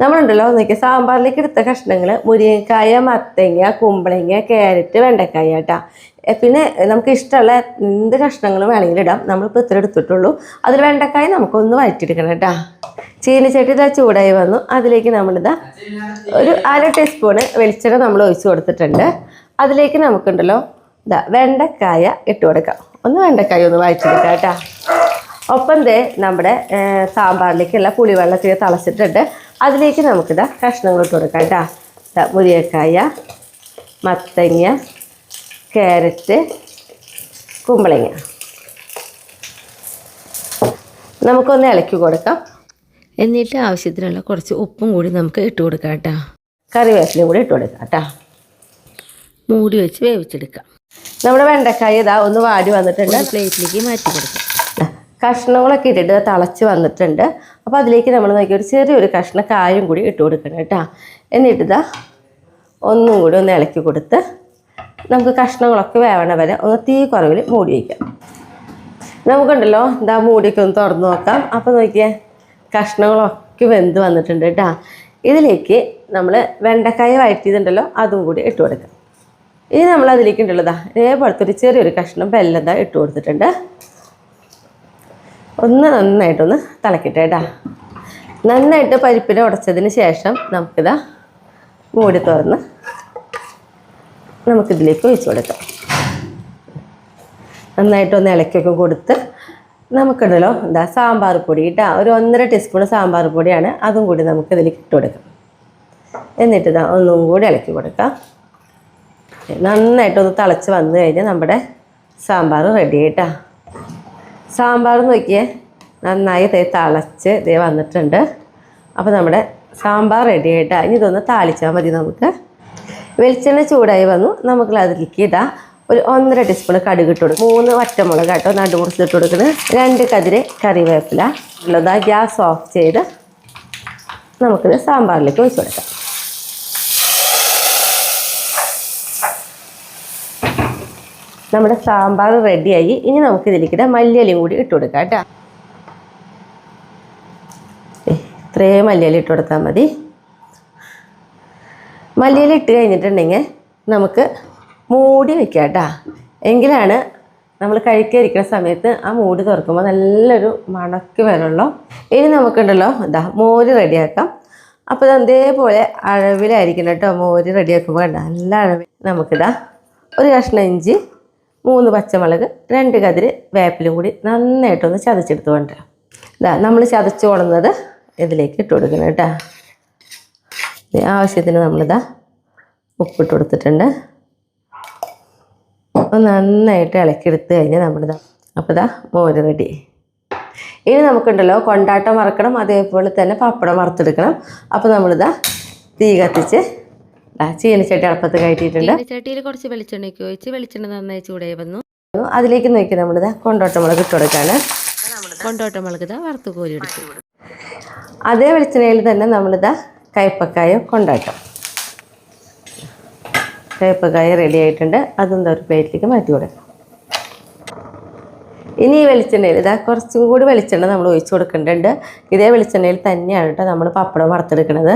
നമ്മളുണ്ടല്ലോ നോക്കിയാൽ സാമ്പാറിലേക്ക് എടുത്ത കഷ്ണങ്ങൾ മുരിങ്ങക്കായ, മത്തങ്ങ, കുമ്പളങ്ങ, ക്യാരറ്റ്, വെണ്ടക്കായ കേട്ടോ. പിന്നെ നമുക്ക് ഇഷ്ടമുള്ള എന്ത് കഷ്ണങ്ങളും വേണമെങ്കിൽ ഇടാം. നമ്മളിപ്പോൾ ഇത്ര എടുത്തിട്ടുള്ളൂ. അതിൽ വെണ്ടക്കായ നമുക്കൊന്ന് വഴറ്റിയെടുക്കണം കേട്ടോ. ചീനിച്ചട്ടി ഇതാ ചൂടായി വന്നു. അതിലേക്ക് നമ്മളിതാ ഒരു 1/2 ടീസ്പൂണ് വെളിച്ചെണ്ണ നമ്മൾ ഒഴിച്ച് കൊടുത്തിട്ടുണ്ട്. അതിലേക്ക് നമുക്കുണ്ടല്ലോ ഇതാ വെണ്ടക്കായ ഇട്ട് കൊടുക്കാം. ഒന്ന് വെണ്ടക്കായ ഒന്ന് വഴറ്റിയെടുക്കാം കേട്ടോ. ഒപ്പം നമ്മുടെ സാമ്പാറിലേക്കുള്ള പുളിവെള്ളത്തിൽ തിളച്ചിട്ടുണ്ട്. അതിലേക്ക് നമുക്കിതാ കഷ്ണങ്ങൾ ഇട്ട് കൊടുക്കാം കേട്ടോ. മുരിങ്ങക്കായ, മത്തങ്ങ, ക്യാരറ്റ്, കുമ്പളങ്ങ നമുക്കൊന്ന് ഇളക്കി കൊടുക്കാം. എന്നിട്ട് ആവശ്യത്തിനുള്ള കുറച്ച് ഉപ്പും കൂടി നമുക്ക് ഇട്ട് കൊടുക്കാം കേട്ടോ. കറിവേപ്പിലയും കൂടി ഇട്ട് കൊടുക്കാം കേട്ടോ. മൂടി വെച്ച് വേവിച്ചെടുക്കാം. നമ്മുടെ വെണ്ടക്കായ ഇതാ ഒന്ന് വാടി വന്നിട്ടുണ്ട്. പ്ലേറ്റിലേക്ക് മാറ്റി കൊടുക്കാം. കഷ്ണങ്ങളൊക്കെ ഇട്ടിട്ട് തിളച്ച് വന്നിട്ടുണ്ട്. അപ്പോൾ അതിലേക്ക് നമ്മൾ നോക്കി ഒരു ചെറിയൊരു കഷ്ണം കായും കൂടി ഇട്ട് കൊടുക്കണം കേട്ടോ. എന്നിട്ടിതാ ഒന്നും കൂടി ഒന്ന് ഇളക്കി കൊടുത്ത് നമുക്ക് കഷ്ണങ്ങളൊക്കെ വേവണ വരെ ഒന്ന് തീ കുറവിൽ മൂടി വയ്ക്കാം. നമുക്കുണ്ടല്ലോ എന്താ മൂടിയൊക്കെ ഒന്ന് തുറന്ന് നോക്കാം. അപ്പോൾ നോക്കിയേ കഷ്ണങ്ങളൊക്കെ വെന്ത് വന്നിട്ടുണ്ട് കേട്ടോ. ഇതിലേക്ക് നമ്മൾ വെണ്ടക്കായ വഴറ്റിയതുണ്ടല്ലോ അതും കൂടി ഇട്ട് കൊടുക്കാം. ഇനി നമ്മൾ അതിലേക്ക് ഉണ്ടല്ലതാ ഇതേപോലത്തെ ഒരു ചെറിയൊരു കഷ്ണം വെല്ലതാ ഇട്ട് കൊടുത്തിട്ടുണ്ട്. ഒന്ന് നന്നായിട്ടൊന്ന് തിളക്കട്ടെ കേട്ടോ. നന്നായിട്ട് പരിപ്പിനെ ഉടച്ചതിന് ശേഷം നമുക്കിതാ മൂടി തുറന്ന് നമുക്കിതിലേക്ക് ഒഴിച്ച് കൊടുക്കാം. നന്നായിട്ടൊന്ന് ഇളക്കൊക്കെ കൊടുത്ത് നമുക്കുണ്ടല്ലോ എന്താ സാമ്പാർ പൊടി കേട്ടോ. ഒരു 1.5 ടീസ്പൂൺ സാമ്പാർ പൊടിയാണ്. അതും കൂടി നമുക്കിതിലേക്ക് ഇട്ട് കൊടുക്കാം. എന്നിട്ടിതാ ഒന്നും കൂടി ഇളക്കി കൊടുക്കാം. നന്നായിട്ടൊന്ന് തിളച്ച് വന്നു കഴിഞ്ഞാൽ നമ്മുടെ സാമ്പാർ റെഡി ആയിട്ടാ. സാമ്പാർ നോക്കിയേ നന്നായി തിളച്ച് ഇതേ വന്നിട്ടുണ്ട്. അപ്പോൾ നമ്മുടെ സാമ്പാർ റെഡി ആയിട്ടാ. ഇനി ഇതൊന്ന് താളിച്ചാൽ മതി നമുക്ക്. വെളിച്ചെണ്ണ ചൂടായി വന്നു. നമുക്ക് അതിലേക്ക് ഇതാ ഒരു 1.5 ടീസ്പൂൺ കടുക് ഇട്ട് കൊടുക്കും. 3 വറ്റമുളക് കേട്ടോ നടുമുറിച്ച് ഇട്ട് കൊടുക്കുന്നത്. 2 കതിര് കറിവേപ്പില ഉള്ളതാ. ഗ്യാസ് ഓഫ് ചെയ്ത് നമുക്കിത് സാമ്പാറിലേക്ക് ഒഴിച്ച് കൊടുക്കാം. നമ്മുടെ സാമ്പാർ റെഡിയായി. ഇനി നമുക്കിതിലേക്ക് മല്ലിയിലയും കൂടി ഇട്ട് കൊടുക്കാം കേട്ടോ. ഇത്രയും മല്ലിയില ഇട്ട് കൊടുത്താൽ മതി. മല്ലിയില ഇട്ട് കഴിഞ്ഞിട്ടുണ്ടെങ്കിൽ നമുക്ക് മൂടി വയ്ക്കാം കേട്ടോ. എങ്കിലാണ് നമ്മൾ കഴിക്കാതിരിക്കുന്ന സമയത്ത് ആ മൂടി തുറക്കുമ്പോൾ നല്ലൊരു മണക്ക് വരുള്ളൂ. ഇനി നമുക്കുണ്ടല്ലോ എന്താ മോര് റെഡിയാക്കാം. അപ്പോൾ ഇതേപോലെ അളവിലായിരിക്കണം കേട്ടോ മോര് റെഡിയാക്കുമ്പോൾ കണ്ട നല്ല അളവിൽ. നമുക്കിതാ ഒരു കഷ്ണം ഇഞ്ചി, 3 പച്ചമുളക്, 2 കതിര് വേപ്പിലും കൂടി നന്നായിട്ടൊന്ന് ചതച്ചെടുത്ത് കൊണ്ടുവരാം. ഇതാ നമ്മൾ ചതച്ച് കൊണ്ടുവന്നത് ഇതിലേക്ക് ഇട്ട് കൊടുക്കണം കേട്ടോ. ആവശ്യത്തിന് നമ്മളിതാ ഉപ്പിട്ട് കൊടുത്തിട്ടുണ്ട്. അപ്പോൾ നന്നായിട്ട് ഇളക്കിയെടുത്ത് കഴിഞ്ഞാൽ നമ്മളിതാ അപ്പോൾ ഇതാ മോര് റെഡി. ഇനി നമുക്കുണ്ടല്ലോ കൊണ്ടാട്ടം വറക്കണം, അതേപോലെ തന്നെ പപ്പടം വറുത്തെടുക്കണം. അപ്പോൾ നമ്മളിതാ തീ കത്തിച്ച് ചീനച്ചട്ടി അടുപ്പത്ത് കയറ്റിയിട്ടുണ്ട്. ചീനച്ചട്ടിയിൽ കുറച്ച് വെളിച്ചെണ്ണയ്ക്ക് ഒഴിച്ച് വെളിച്ചെണ്ണ നന്നായി ചൂടായി വന്നു. അതിലേക്ക് നോക്കി നമ്മളിതാ കൊണ്ടോട്ടമുളക് ഇട്ട് കൊടുക്കുകയാണ്. കൊണ്ടോട്ടമുളക് ഇതാ വറുത്ത് കോരിയെടുത്തു. അതേ വെളിച്ചെണ്ണയിൽ തന്നെ നമ്മളിതാ കയ്പ്പക്കായ കൊണ്ടാട്ടം, കയ്പ്പക്കായ റെഡി ആയിട്ടുണ്ട്. അതൊന്നും ഒരു പ്ലേറ്റിലേക്ക് മാറ്റി കൊടുക്കാം. ഇനി ഈ വെളിച്ചെണ്ണയിൽ ഇതാ കുറച്ചും കൂടി വെളിച്ചെണ്ണ നമ്മൾ ഒഴിച്ച് കൊടുക്കേണ്ടതുണ്ട്. ഇതേ വെളിച്ചെണ്ണയിൽ തന്നെയാണ് കേട്ടോ നമ്മൾ പപ്പടം വറുത്തെടുക്കുന്നത്.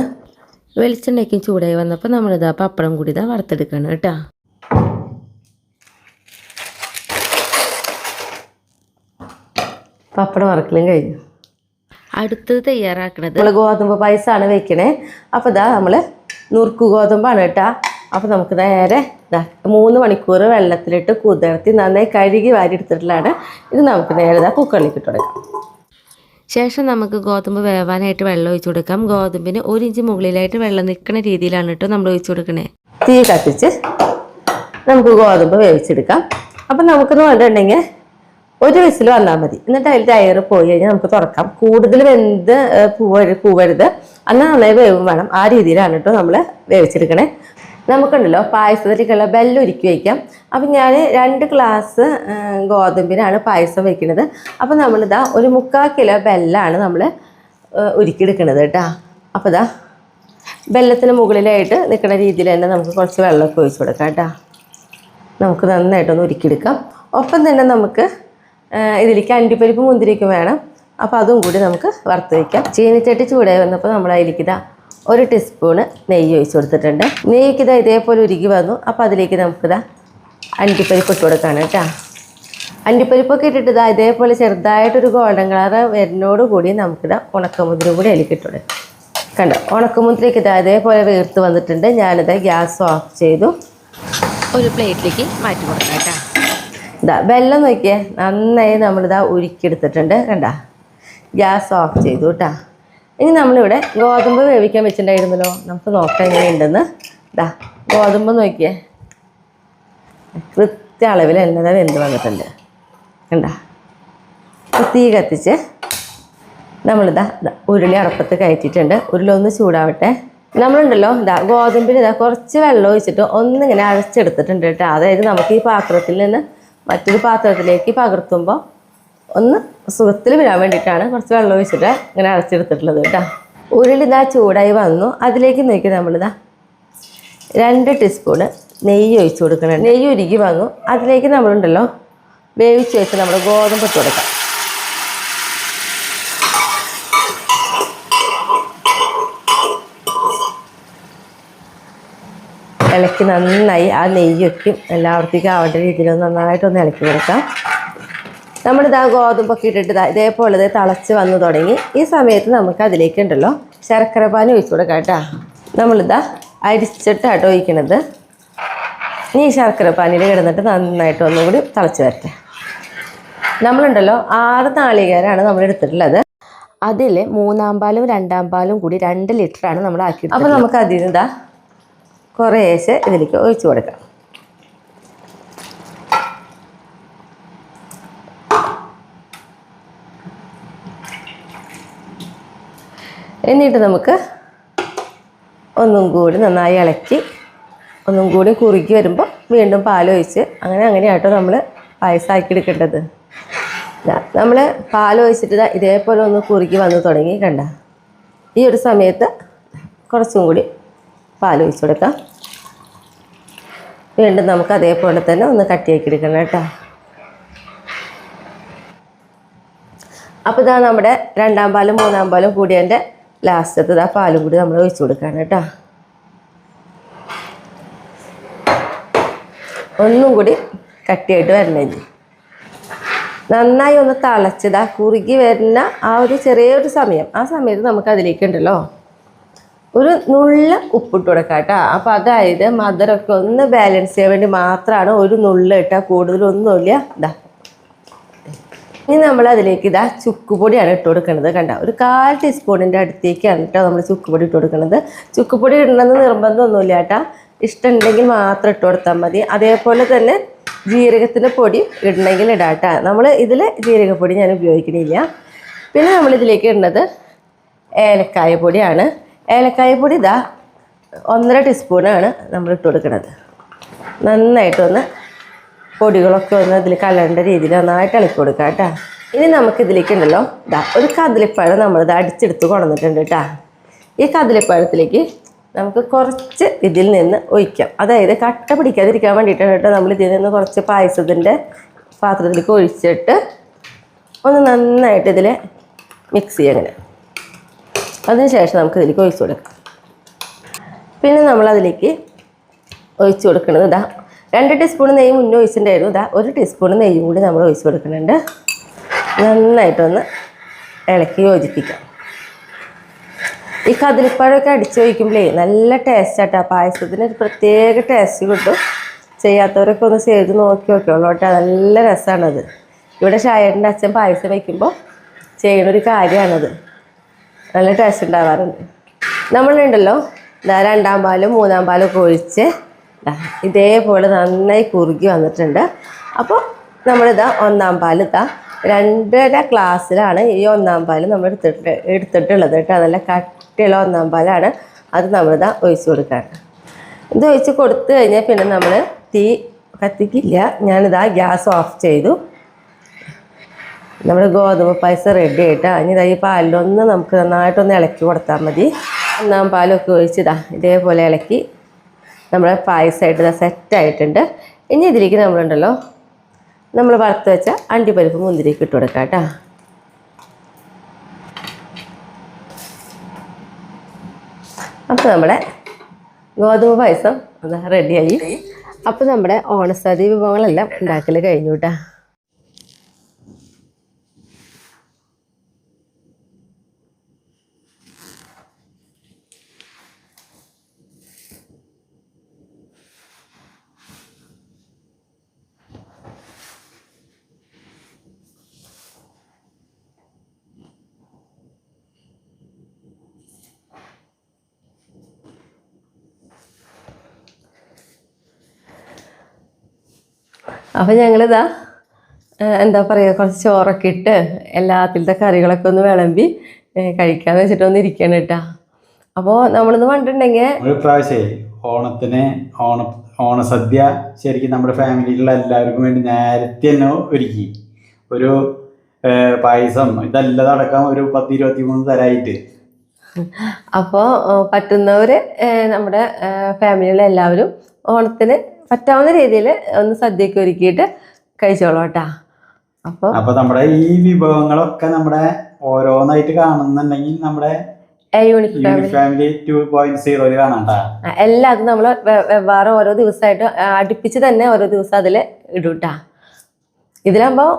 വെളിച്ചെണ്ണയ്ക്കും ചൂടായി വന്നപ്പോൾ നമ്മളിതാ പപ്പടം കൂടി ഇതാ വറുത്തെടുക്കണം കേട്ടോ. പപ്പടം വറക്കലും കഴിഞ്ഞു. അടുത്തത് തയ്യാറാക്കുന്നത് നമ്മൾ ഗോതമ്പ് പായസമാണ് വെക്കണേ. അപ്പോൾ ഇതാ നമ്മൾ നുറുക്ക് ഗോതമ്പാണ് കേട്ടോ. അപ്പോൾ നമുക്ക് നേരെ 3 മണിക്കൂർ വെള്ളത്തിലിട്ട് കുതിർത്തി നന്നായി കഴുകി വാരി എടുത്തിട്ടുള്ളതാണ്. ഇത് നമുക്ക് നേരെ കുക്കറിലേക്ക് ഇട്ട് കൊടുക്കാം. ശേഷം നമുക്ക് ഗോതമ്പ് വേവാനായിട്ട് വെള്ളം ഒഴിച്ചു കൊടുക്കാം. ഗോതമ്പിന് 1 ഇഞ്ച് മുകളിലായിട്ട് വെള്ളം നിൽക്കുന്ന രീതിയിലാണ് കേട്ടോ നമ്മൾ ഒഴിച്ചു കൊടുക്കണേ. തീ കത്തിച്ച് നമുക്ക് ഗോതമ്പ് വേവിച്ചെടുക്കാം. അപ്പം നമുക്കെന്ന് പറഞ്ഞിട്ടുണ്ടെങ്കിൽ 1 വിസിൽ വന്നാൽ മതി. എന്നിട്ട് അതിൽ ടയർ പോയി കഴിഞ്ഞാൽ നമുക്ക് തുറക്കാം. കൂടുതൽ വെന്ത് പൂവരുത്, എന്നാൽ നന്നായി വേവും വേണം. ആ രീതിയിലാണ് കേട്ടോ നമ്മൾ വേവിച്ചെടുക്കണേ. നമുക്കുണ്ടല്ലോ പായസത്തിലേക്കുള്ള ബെല്ലം ഉരുക്കി വയ്ക്കാം. അപ്പം ഞാൻ 2 ഗ്ലാസ് ഗോതമ്പിനാണ് പായസം വയ്ക്കുന്നത്. അപ്പം നമ്മളിതാ 1/4 കിലോ ബെല്ലാണ് നമ്മൾ ഉരുക്കിയെടുക്കുന്നത് കേട്ടോ. അപ്പോൾ ഇതാ ബെല്ലത്തിന് മുകളിലായിട്ട് നിൽക്കുന്ന രീതിയിൽ തന്നെ നമുക്ക് കുറച്ച് വെള്ളമൊക്കെ ഒഴിച്ച് കൊടുക്കാം കേട്ടോ. നമുക്ക് നന്നായിട്ടൊന്ന് ഉരുക്കിയെടുക്കാം. ഒപ്പം തന്നെ നമുക്ക് ഇതിലേക്ക് അണ്ടിപ്പരിപ്പ് മുന്തിരിക്കും വേണം. അപ്പോൾ അതും കൂടി നമുക്ക് വറുത്ത് വയ്ക്കാം. ചീനിച്ചട്ടി ചൂടായി വന്നപ്പോൾ നമ്മൾ അതിലേക്ക് 1 ടീസ്പൂണ് നെയ്യ് ഒഴിച്ച് കൊടുത്തിട്ടുണ്ട്. നെയ്യ്ക്ക് ഇതേപോലെ ഉരുകി വന്നു. അപ്പോൾ അതിലേക്ക് നമുക്കിതാ അണ്ടിപ്പരിപ്പ് ഇട്ട് കൊടുക്കുകയാണ് കേട്ടോ. അണ്ടിപ്പരിപ്പൊക്കെ ഇട്ടിട്ട് ഇതേപോലെ ചെറുതായിട്ടൊരു ഗോൾഡൻ കളർ വരുന്നോട് കൂടി നമുക്കിതാ ഉണക്കമുന്തിരി കൂടി അതിലേക്ക് ഇട്ട് കൊടുക്കാം. കണ്ടോ, ഉണക്കമുന്തിരിക്ക് ഇതേപോലെ വീർത്ത് വന്നിട്ടുണ്ട്. ഞാനിത് ഗ്യാസ് ഓഫ് ചെയ്തു. ഒരു പ്ലേറ്റിലേക്ക് മാറ്റി കൊടുക്കാം കേട്ടോ. വെള്ളം നോക്കിയേ നന്നായി നമ്മളിതാ ഉരുക്കിയെടുത്തിട്ടുണ്ട്. കണ്ട, ഗ്യാസ് ഓഫ് ചെയ്തു കേട്ടോ. ഇനി നമ്മളിവിടെ ഗോതമ്പ് വേവിക്കാൻ വെച്ചിട്ടുണ്ടായിരുന്നല്ലോ, നമുക്ക് നോക്കാം എങ്ങനെയുണ്ടെന്ന്. ഗോതമ്പ് നോക്കിയേ കൃത്യ അളവിൽ എന്നതാ വെന്ത് വന്നിട്ടുണ്ട്. കണ്ട, തീ കത്തിച്ച് നമ്മളിതാ ഉരുളി അടുപ്പത്ത് കയറ്റിയിട്ടുണ്ട്. ഉരുളൊന്ന് ചൂടാവട്ടെ. നമ്മളുണ്ടല്ലോ ഗോതമ്പിന് കുറച്ച് വെള്ളം ഒഴിച്ചിട്ട് ഒന്നിങ്ങനെ അരച്ചെടുത്തിട്ടുണ്ട് കേട്ടോ. അതായത് നമുക്ക് ഈ പാത്രത്തിൽ നിന്ന് മറ്റൊരു പാത്രത്തിലേക്ക് പകർത്തുമ്പോൾ ഒന്ന് സുഖത്തിൽ വിടാൻ വേണ്ടിയിട്ടാണ് കുറച്ച് വെള്ളം ഒഴിച്ചിട്ട് ഇങ്ങനെ അരച്ചെടുത്തിട്ടുള്ളത് കേട്ടോ. ഉരുളി ചൂടായി വന്നു. അതിലേക്ക് നോക്കി നമ്മളിതാ 2 ടീസ്പൂണ് നെയ്യ് ഒഴിച്ച് കൊടുക്കണം. നെയ്യ് ഉരുകി വന്നു. അതിലേക്ക് നമ്മളുണ്ടല്ലോ വേവിച്ച് വെച്ച് നമ്മൾ ഗോതമ്പ് ഇട്ട് കൊടുക്കാം. ഇളക്കി നന്നായി ആ നെയ്യൊക്കെ എല്ലാവർത്തേക്കും ആവേണ്ട രീതിയിലൊന്ന് നന്നായിട്ടൊന്ന് ഇളക്കി കൊടുക്കാം. നമ്മളിതാ ഗോതമ്പൊക്കെ ഇട്ടിട്ട് ഇതേപോലെ തിളച്ച് വന്നു തുടങ്ങി. ഈ സമയത്ത് നമുക്ക് അതിലേക്ക് ഉണ്ടല്ലോ ശർക്കര പാനി ഒഴിച്ചു കൊടുക്കാം കേട്ടോ. നമ്മളിതാ അരിച്ചിട്ടാട്ടോ ഒഴിക്കണത്. ഇനി ഈ ശർക്കര പാനിയിൽ കിടന്നിട്ട് നന്നായിട്ട് ഒന്നുകൂടി തിളച്ച് വരട്ടെ. നമ്മളുണ്ടല്ലോ 6 നാളികേരമാണ് നമ്മൾ എടുത്തിട്ടുള്ളത്. അതിൽ 3-ാം പാലും 2-ാം പാലും കൂടി 2 ലിറ്ററാണ് നമ്മൾ ആക്കിയത്. അപ്പോൾ നമുക്ക് അതിൽ നിന്ന് കുറേശ്ശെ ഇതിലേക്ക് ഒഴിച്ചു കൊടുക്കാം. എന്നിട്ട് നമുക്ക് ഒന്നും കൂടി നന്നായി ഇളക്കി ഒന്നും കൂടി കുറുകി വരുമ്പോൾ വീണ്ടും പാലൊഴിച്ച് അങ്ങനെയാട്ടോ നമ്മൾ പായസമാക്കി എടുക്കേണ്ടത്. നമ്മൾ പാലൊഴിച്ചിട്ട് ഇതേപോലെ ഒന്ന് കുറുകി വന്ന് തുടങ്ങി. കണ്ട, ഈ ഒരു സമയത്ത് കുറച്ചും കൂടി പാലൊഴിച്ച് കൊടുക്കാം. വീണ്ടും നമുക്ക് അതേപോലെ തന്നെ ഒന്ന് കട്ടിയാക്കി എടുക്കണം കേട്ടോ. അപ്പോൾ നമ്മുടെ 2-ാം പാലും 3-ാം പാലും കൂടിയതിൻ്റെ ലാസ്റ്റത്തെ പാലും കൂടി നമ്മൾ ഒഴിച്ചു കൊടുക്കുകയാണ് കേട്ടോ. ഒന്നും കൂടി കട്ടിയായിട്ട് വരണേ. നന്നായി ഒന്ന് തിളച്ചതാ കുറുകി വരുന്ന ആ ഒരു ചെറിയൊരു സമയം, ആ സമയത്ത് നമുക്ക് അതിലേക്ക് ഉണ്ടല്ലോ ഒരു നുള്ള ഉപ്പിട്ട് കൊടുക്കാം കേട്ടോ. അപ്പോൾ അതായത് മധുരമൊക്കെ ഒന്ന് ബാലൻസ് ചെയ്യാൻ വേണ്ടി മാത്രമാണ് ഒരു നുള്ള ഇട്ടാൽ, കൂടുതലൊന്നുമില്ല. ഇനി നമ്മൾ അതിലേക്ക് ഇതാ ചുക്കുപൊടിയാണ് ഇട്ട് കൊടുക്കുന്നത്. കണ്ട, ഒരു 1/4 ടീസ്പൂണിൻ്റെ അടുത്തേക്കാണ് കേട്ടോ നമ്മൾ ചുക്കുപൊടി ഇട്ട് കൊടുക്കുന്നത്. ചുക്കുപൊടി ഇടണമെന്ന് നിർബന്ധമൊന്നുമില്ല കേട്ടോ, ഇഷ്ടമുണ്ടെങ്കിൽ മാത്രം ഇട്ട് കൊടുത്താൽ മതി. അതേപോലെ തന്നെ ജീരകത്തിൻ്റെ പൊടി ഇടണമെങ്കിൽ ഇടാം കേട്ടോ. നമ്മൾ ഇതിൽ ജീരകപ്പൊടി ഞാൻ ഉപയോഗിക്കണില്ല. പിന്നെ നമ്മളിതിലേക്ക് ഇടുന്നത് ഏലക്കായ പൊടിയാണ്. ഏലക്കായ പൊടി ഇതാ 1.5 ടീസ്പൂണാണ് നമ്മൾ ഇട്ട് കൊടുക്കുന്നത്. നന്നായിട്ടൊന്ന് പൊടികളൊക്കെ ഒന്ന് ഇതിൽ കലരേണ്ട രീതിയിൽ നന്നായിട്ട് ഇളക്കി കൊടുക്കുക കേട്ടോ. ഇനി നമുക്കിതിലേക്ക് ഉണ്ടല്ലോ ഇതാ ഒരു കദളിപ്പഴം നമ്മളിത് അടിച്ചെടുത്ത് കൊണ്ടുവന്നിട്ടുണ്ട് കേട്ടോ. ഈ കദളിപ്പഴത്തിലേക്ക് നമുക്ക് കുറച്ച് ഇതിൽ നിന്ന് ഒഴിക്കാം. അതായത് കട്ട പിടിക്കാതിരിക്കാൻ വേണ്ടിയിട്ടാണ് കേട്ടോ നമ്മൾ ഇതിൽ നിന്ന് കുറച്ച് പായസത്തിൻ്റെ പാത്രത്തിലേക്ക് ഒഴിച്ചിട്ട് ഒന്ന് നന്നായിട്ട് ഇതിൽ മിക്സ് ചെയ്യുക. അങ്ങനെ അതിനുശേഷം നമുക്ക് ഇതിലേക്ക് ഒഴിച്ച് കൊടുക്കാം. പിന്നെ നമ്മളതിലേക്ക് ഒഴിച്ച് കൊടുക്കുന്നത് ഇതാ 2 ടീസ്പൂൺ നെയ്യ് മുന്നേ ഒഴിച്ചിട്ടുണ്ടായിരുന്നു. ഇതാ 1 ടീസ്പൂൺ നെയ്യും കൂടി നമ്മൾ ഒഴിച്ച് കൊടുക്കുന്നുണ്ട്. നന്നായിട്ടൊന്ന് ഇളക്കി യോജിപ്പിക്കാം. ഈ കദളിപ്പഴമൊക്കെ അടിച്ചൊഴിക്കുമ്പോഴേ നല്ല ടേസ്റ്റ് ആട്ടോ. പായസത്തിന് ഒരു പ്രത്യേക ടേസ്റ്റ് കിട്ടും. ചെയ്യാത്തവരൊക്കെ ഒന്ന് ചെയ്ത് നോക്കി നോക്കിയോളൂ കേട്ടോ, നല്ല രസമാണത്. ഇവിടെ ഷായേട്ടൻ്റെ അച്ഛൻ പായസം വയ്ക്കുമ്പോൾ ചെയ്യണൊരു കാര്യമാണത്. നല്ല ടേസ്റ്റ് ഉണ്ടാവാറുണ്ട്. നമ്മളുണ്ടല്ലോ ഇതാ 2ാം പാലും 3ാം പാലും ഒക്കെ ഒഴിച്ച് ഇതേപോലെ നന്നായി കുറുകി വന്നിട്ടുണ്ട്. അപ്പോൾ നമ്മളിതാ 1ാം പാൽ ഇതാ 2.5 ഗ്ലാസ്സിലാണ് ഈ 1ാം പാൽ നമ്മൾ എടുത്തിട്ടുള്ളത് കേട്ടോ. നല്ല കട്ടിയുള്ള 1ാം പാലാണ്. അത് നമ്മളിതാ ഒഴിച്ച് കൊടുക്കുകയാണ്. ഇത് ഒഴിച്ച് കൊടുത്തു കഴിഞ്ഞാൽ പിന്നെ നമ്മൾ തീ കത്തിക്കില്ല. ഞാനിതാ ഗ്യാസ് ഓഫ് ചെയ്തു. നമ്മുടെ ഗോതമ്പ് പായസം റെഡി ആയിട്ടാ. ഇനി ഇതാ ഈ പാലിലൊന്ന് നമുക്ക് നന്നായിട്ടൊന്ന് ഇളക്കി കൊടുത്താൽ മതി. 1ാം പാലൊക്കെ ഒഴിച്ചിതാ ഇതേപോലെ ഇളക്കി നമ്മുടെ പായസമായിട്ട് ഇതാ സെറ്റായിട്ടുണ്ട്. ഇനി ഇതിലേക്ക് നമ്മളുണ്ടല്ലോ നമ്മൾ വറുത്ത് വെച്ച അണ്ടിപ്പരിപ്പ് മുന്തിരിക്ക് ഇട്ട് കൊടുക്കാം കേട്ടോ. അപ്പോൾ നമ്മുടെ ഗോതമ്പ് പായസം അതാ റെഡിയായി. അപ്പോൾ നമ്മുടെ ഓണസദ്യ വിഭവങ്ങളെല്ലാം ഉണ്ടാക്കൽ കഴിഞ്ഞു കേട്ടോ. അപ്പോൾ ഞങ്ങളിതാ എന്താ പറയുക, കുറച്ച് ചോറൊക്കെ ഇട്ട് എല്ലാത്തിലത്തെ കറികളൊക്കെ ഒന്ന് വിളമ്പി കഴിക്കാന്ന് വെച്ചിട്ടൊന്ന് ഇരിക്കണം കേട്ടോ. അപ്പോൾ നമ്മളിന്ന് കണ്ടിട്ടുണ്ടെങ്കിൽ ഒരു പ്രാവശ്യമേ ഓണത്തിന് ഓണസദ്യ ശരിക്കും നമ്മുടെ ഫാമിലിയിലുള്ള എല്ലാവർക്കും വേണ്ടി നേരത്തെ തന്നെ ഒരുക്കി. ഒരു പായസം ഇതെല്ലാം അടക്കം ഒരു 10-23 തരായിട്ട്. അപ്പോൾ പറ്റുന്നവർ നമ്മുടെ ഫാമിലിയിലെ എല്ലാവരും ഓണത്തിന് പറ്റാവുന്ന രീതിയിൽ ഒന്ന് സദ്യയൊക്കെ ഒരുക്കിയിട്ട് കഴിച്ചോളൂ കേട്ടോ. അപ്പോൾ നമ്മുടെ ഈ വിഭവങ്ങളൊക്കെ നമ്മുടെ ഓരോന്നായിട്ട് കാണുന്നുണ്ടെങ്കിൽ നമ്മുടെ യൂണിക് ഫാമിലി 2.0 കാണാം. എല്ലാം അത് നമ്മൾ വേറെ ഓരോ ദിവസമായിട്ട് അടുപ്പിച്ച് തന്നെ ഓരോ ദിവസം അതിൽ ഇടും കേട്ടോ. ഇതിലാകുമ്പോൾ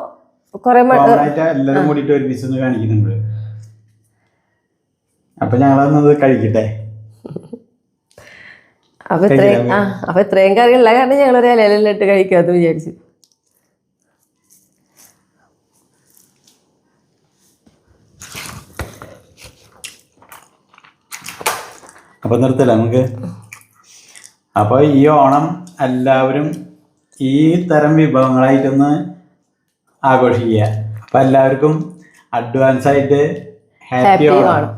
കുറെ എല്ലാവരും കൂടിയിട്ട് ഒരു പീസ് ഒന്ന് കാണിക്കുന്നുണ്ട്. അപ്പൊ ഞങ്ങളൊന്നത് കഴിക്കട്ടെ. അപ്പൊ ഇത്രയും കറിയുള്ള കാരണം ഞങ്ങളൊരു ഇലയിലെല്ലാം ഇട്ട് കഴിക്കാമെന്ന് വിചാരിച്ചു. അപ്പൊ നിർത്തില്ല നമുക്ക്. അപ്പൊ ഈ ഓണം എല്ലാവരും ഈ തരം വിഭവങ്ങളായിട്ടൊന്ന് ആഘോഷിക്കുക. അപ്പൊ എല്ലാവർക്കും അഡ്വാൻസ് ആയിട്ട് ഹാപ്പി ഓണം.